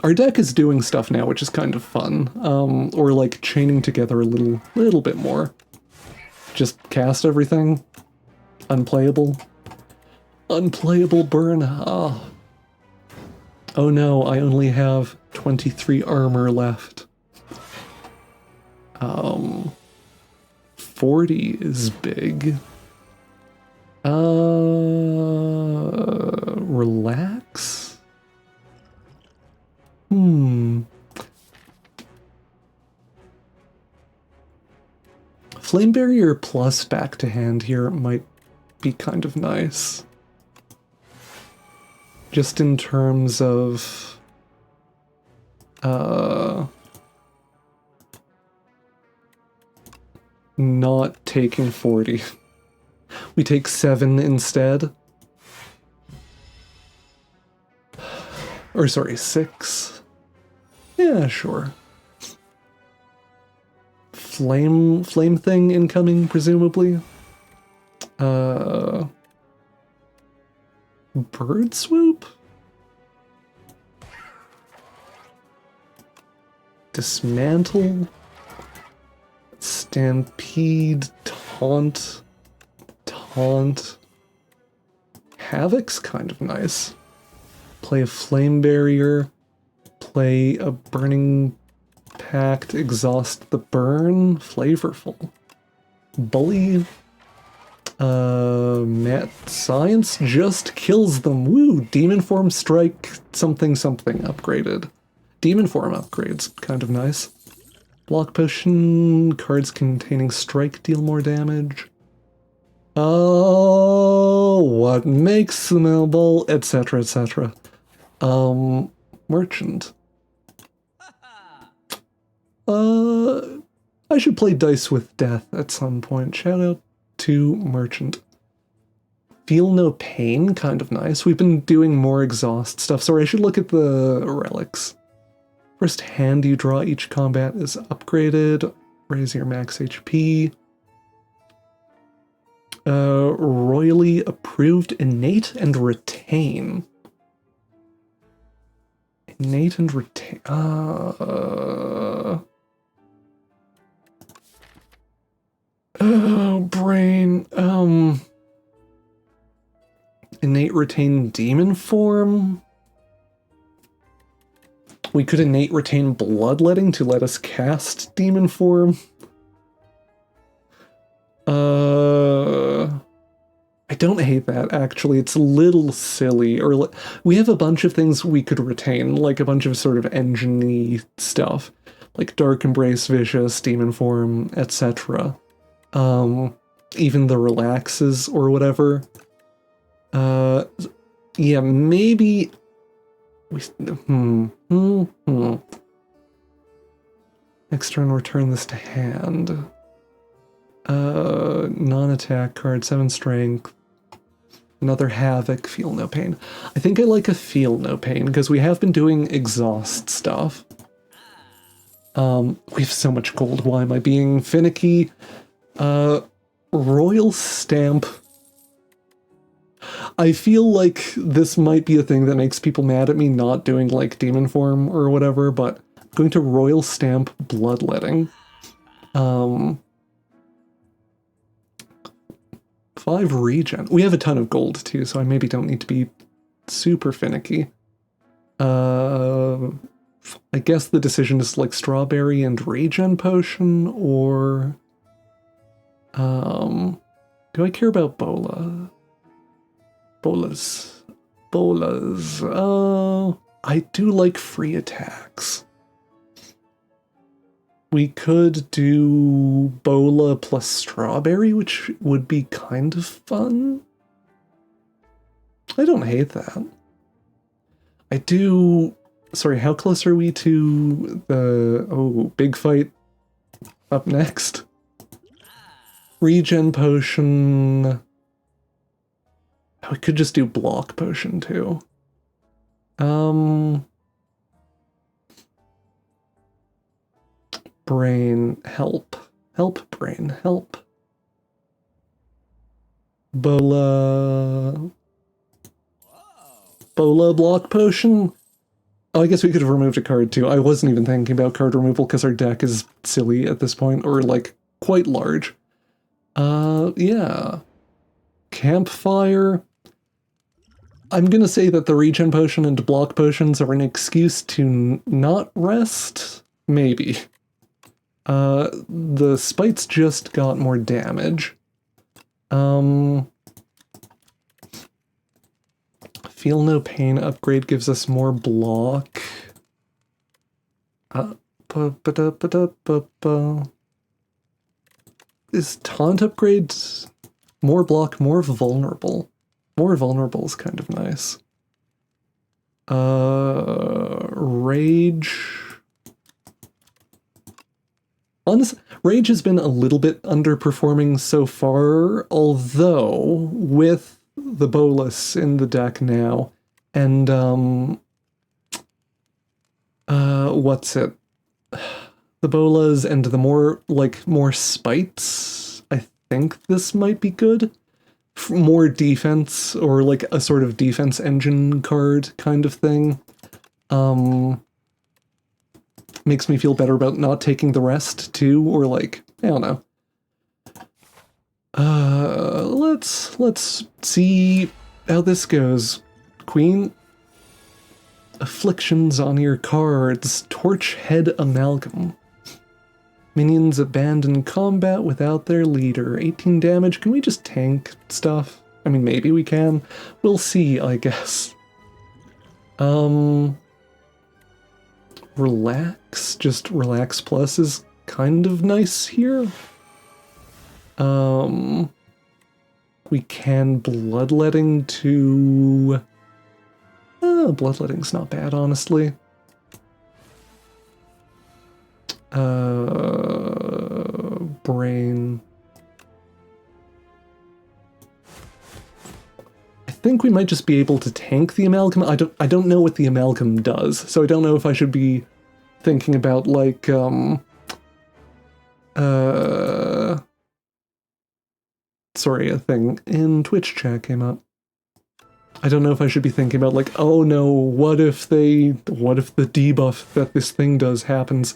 Our deck is doing stuff now, which is kind of fun. Or like chaining together a little bit more. Just cast everything. Unplayable. Unplayable burn. Ah. Oh no, I only have 23 armor left. 40 is big. Relax? Flame Barrier plus back to hand here might be kind of nice. Just in terms of... not taking 40. We take 7 instead. Or sorry, 6. Yeah, sure. Flame thing incoming, presumably. Bird swoop? Dismantle? Stampede, taunt. Havoc's kind of nice. Play a flame barrier. Play a burning pact, exhaust the burn. Flavorful. Bully. Mad Science just kills them. Woo! Demon form strike something upgraded. Demon form upgrades, kind of nice. Block potion, cards containing strike deal more damage. Oh, what makes them elbow, etc., etc. Merchant. I should play Dice with Death at some point. Shout out to Merchant. Feel no pain, kind of nice. We've been doing more exhaust stuff. Sorry, I should look at the relics. First hand you draw each combat is upgraded. Raise your max HP. Royally approved innate and retain. Innate and retain. Oh, brain. Innate retain demon form. We could innate retain bloodletting to let us cast demon form. I don't hate that, actually. It's a little silly. We have a bunch of things we could retain, like a bunch of sort of engine-y stuff, like Dark Embrace, Vicious, Demon Form, etc. Even the relaxes or whatever. Yeah, maybe... Next turn, return this to hand. Non-attack card, 7 strength. Another Havoc, Feel No Pain. I think I like a Feel No Pain, because we have been doing exhaust stuff. We have so much gold, why am I being finicky? Royal Stamp. I feel like this might be a thing that makes people mad at me not doing, like, Demon Form or whatever, but I'm going to Royal Stamp Bloodletting. 5 regen. We have a ton of gold, too, so I maybe don't need to be super finicky. I guess the decision is, like, Strawberry and Regen Potion, or... do I care about Bola? Bolas. I do like free attacks. We could do Bola plus Strawberry, which would be kind of fun. I don't hate that. I do... Sorry, how close are we to the... Oh, big fight up next? Regen Potion... We could just do Block Potion, too. Brain, help. Help, brain, help. Bola, Block Potion? Oh, I guess we could have removed a card, too. I wasn't even thinking about card removal because our deck is silly at this point, or, like, quite large. Yeah. Campfire. I'm gonna say that the Regen Potion and Block Potions are an excuse to not rest? Maybe. The Spites just got more damage. Feel No Pain upgrade gives us more block. Is Taunt upgrade more block, more vulnerable? More vulnerable is kind of nice. Rage. Honestly, Rage has been a little bit underperforming so far, although with the Bolas in the deck now, and what's it? The Bolas and the more Spites, I think this might be good. More defense, or like a sort of defense engine card kind of thing. Makes me feel better about not taking the rest too, or like, I don't know. Let's see how this goes. Queen. Afflictions on your cards. Torch Head Amalgam. Minions abandon combat without their leader. 18 damage. Can we just tank stuff? I mean, maybe we can. We'll see, I guess. Relax. Just Relax Plus is kind of nice here. We can Bloodletting to... Bloodletting's not bad, honestly. Brain. I think we might just be able to tank the Amalgam. I don't know what the Amalgam does, so I don't know if I should be thinking about, like, sorry, a thing in Twitch chat came up. I don't know if I should be thinking about, like, oh no, what if the debuff that this thing does happens?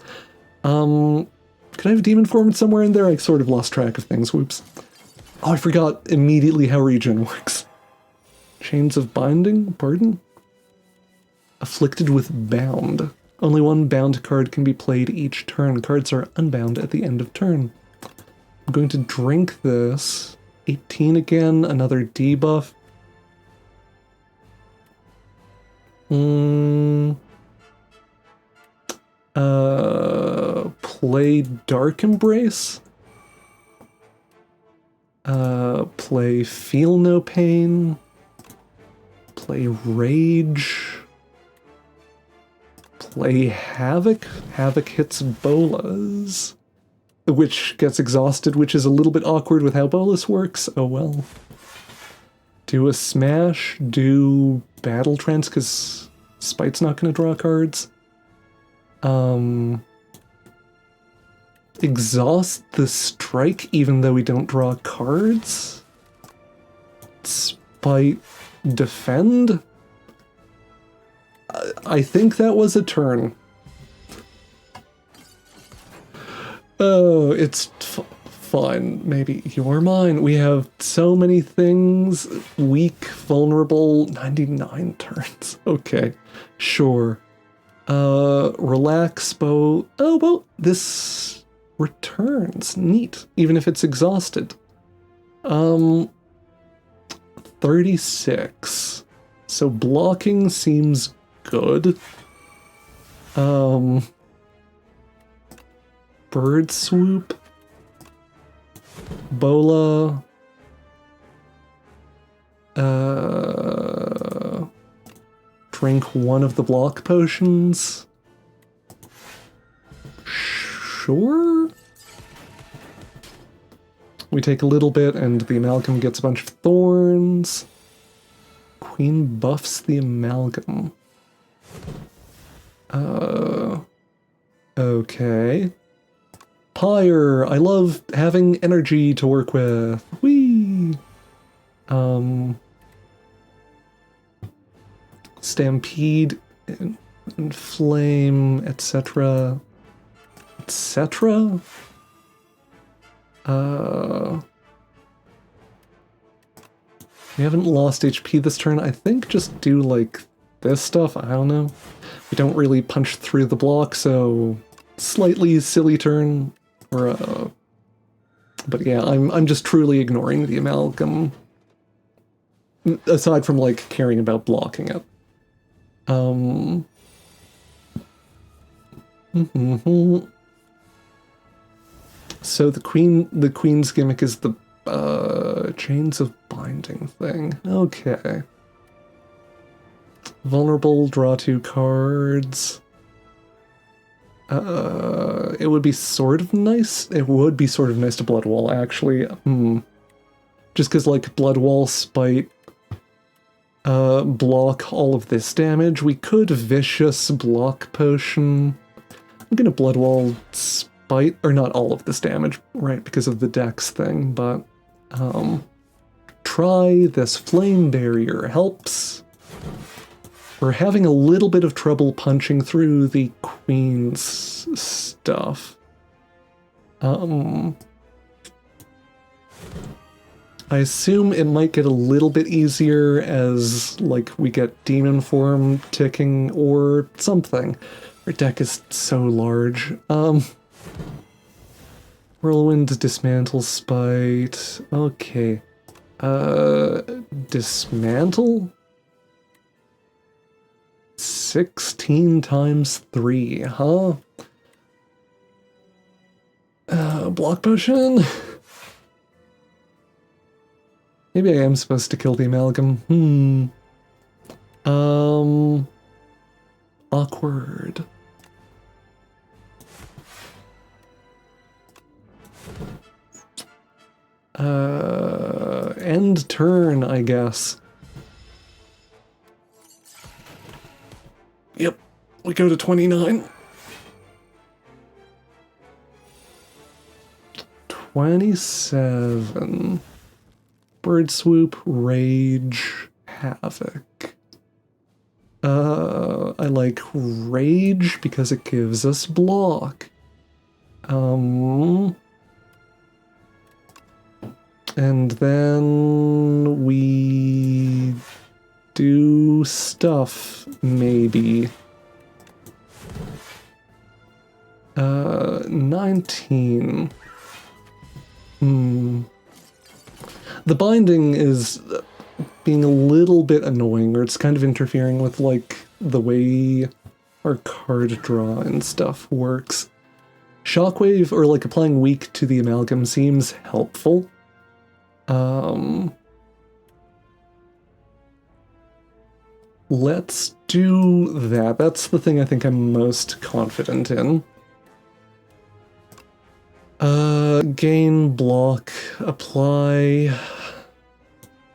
Could I have Demon Form somewhere in there? I sort of lost track of things, whoops. Oh, I forgot immediately how regen works. Chains of Binding? Pardon? Afflicted with Bound. Only one bound card can be played each turn. Cards are unbound at the end of turn. I'm going to drink this. 18 again, another debuff. Play Dark Embrace. Play Feel No Pain. Play Rage. Play Havoc. Havoc hits Bolas, which gets exhausted, which is a little bit awkward with how Bolas works. Oh well. Do a Smash. Do Battle Trance, because Spite's not going to draw cards. Exhaust the Strike, even though we don't draw cards. Spite Defend. I think that was a turn. Oh, it's fine. Maybe you're mine. We have so many things. Weak, vulnerable, 99 turns. Okay, sure. Relax, Bo. Oh, well, this returns. Neat. Even if it's exhausted. 36. So blocking seems good. Bird Swoop. Bola. Drink one of the block potions. Sure. We take a little bit and the Amalgam gets a bunch of thorns. Queen buffs the Amalgam. Okay. Pyre! I love having energy to work with. Whee! Stampede, Inflame, etc. etc. We haven't lost HP this turn. I think just do like this stuff. I don't know. We don't really punch through the block, so slightly silly turn. Or but yeah, I'm just truly ignoring the Amalgam. Aside from like caring about blocking it. So the queen's gimmick is the chains of binding thing. Okay. Vulnerable, draw 2 cards. It would be sort of nice. It would be sort of nice to Bloodwall, actually. Just because, like, Bloodwall, Spite, block all of this damage. We could Vicious Block Potion. I'm gonna Bloodwall Spite, or not all of this damage, right, because of the Dex thing, but, try this Flame Barrier. Helps. We're having a little bit of trouble punching through the Queen's stuff. I assume it might get a little bit easier as, like, we get Demon Form ticking or something. Our deck is so large. Whirlwind, Dismantle, Spite. Okay. Dismantle? 16 times 3, huh? Block Potion? Maybe I am supposed to kill the Amalgam. Awkward. End turn, I guess. Yep, we go to 29. 27. Bird Swoop, Rage, Havoc. I like Rage because it gives us block. And then we do stuff, maybe. 19. The binding is being a little bit annoying, or it's kind of interfering with, like, the way our card draw and stuff works. Shockwave, or like applying weak to the amalgam, seems helpful. Let's do that. That's the thing I think I'm most confident in. Gain, block, apply.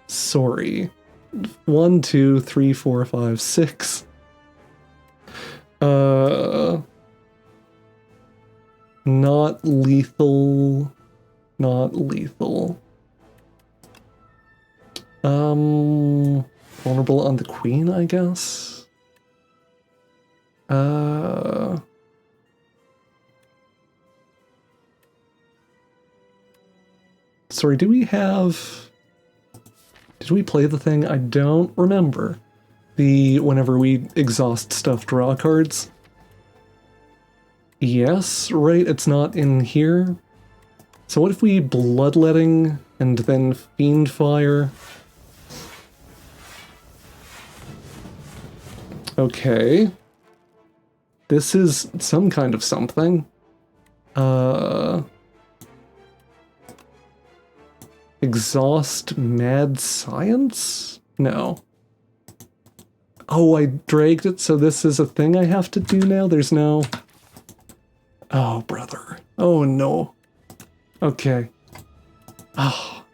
Sorry. 1, 2, 3, 4, 5, 6. Not lethal. Not lethal. Vulnerable on the queen, I guess. Sorry, do we have... Did we play the thing? I don't remember. Whenever we exhaust stuff, draw cards. Yes, right, it's not in here. So what if we bloodletting and then fiendfire? Okay. This is some kind of something. Exhaust mad science? No. Oh, I dragged it, so this is a thing I have to do now? There's no... Oh, brother. Oh, no. Okay. Oh.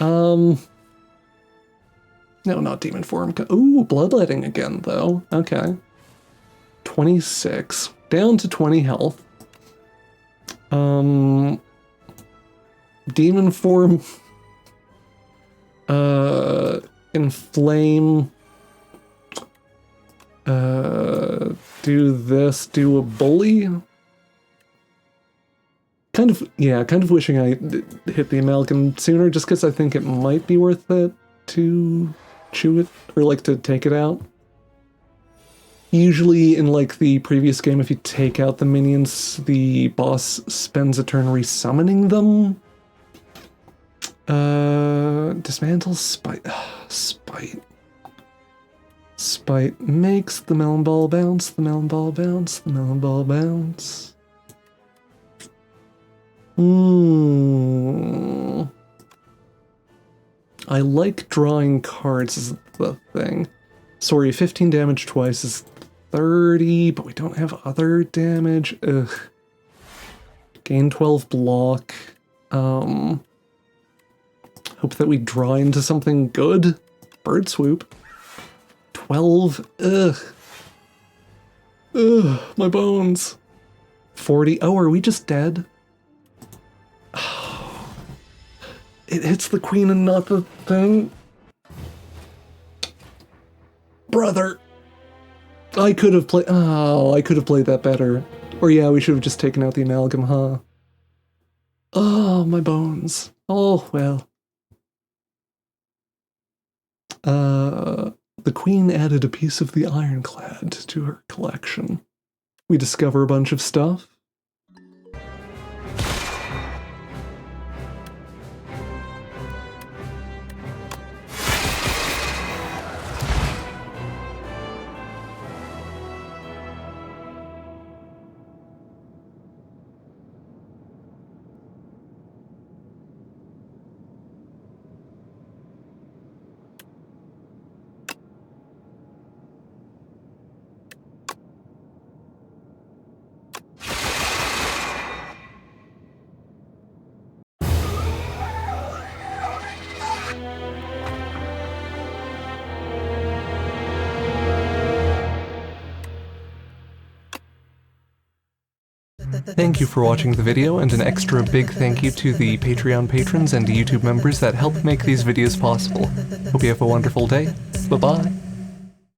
No, not demon form. Ooh, bloodletting again, though. Okay. 26. Down to 20 health. Demon form. Inflame. Do this. Do a bully. Kind of wishing I hit the amalgam sooner, just because I think it might be worth it to chew it, or like to take it out. Usually in like the previous game, if you take out the minions, the boss spends a turn resummoning them. Dismantle spite. Spite. Spite makes the melon ball bounce, the melon ball bounce, the melon ball bounce. I like drawing cards is the thing. Sorry, 15 damage twice is 30, but we don't have other damage. Ugh. Gain 12 block. Hope that we draw into something good. Bird swoop. 12. Ugh. Ugh, my bones. 40. Oh, are we just dead? It hits the queen and not the thing. Brother. I could have played... Oh, I could have played that better. Or yeah, we should have just taken out the amalgam, huh? Oh, my bones. Oh, well. The queen added a piece of the Ironclad to her collection. We discover a bunch of stuff. Thank you for watching the video, and an extra big thank you to the Patreon patrons and YouTube members that help make these videos possible. Hope you have a wonderful day. Bye-bye.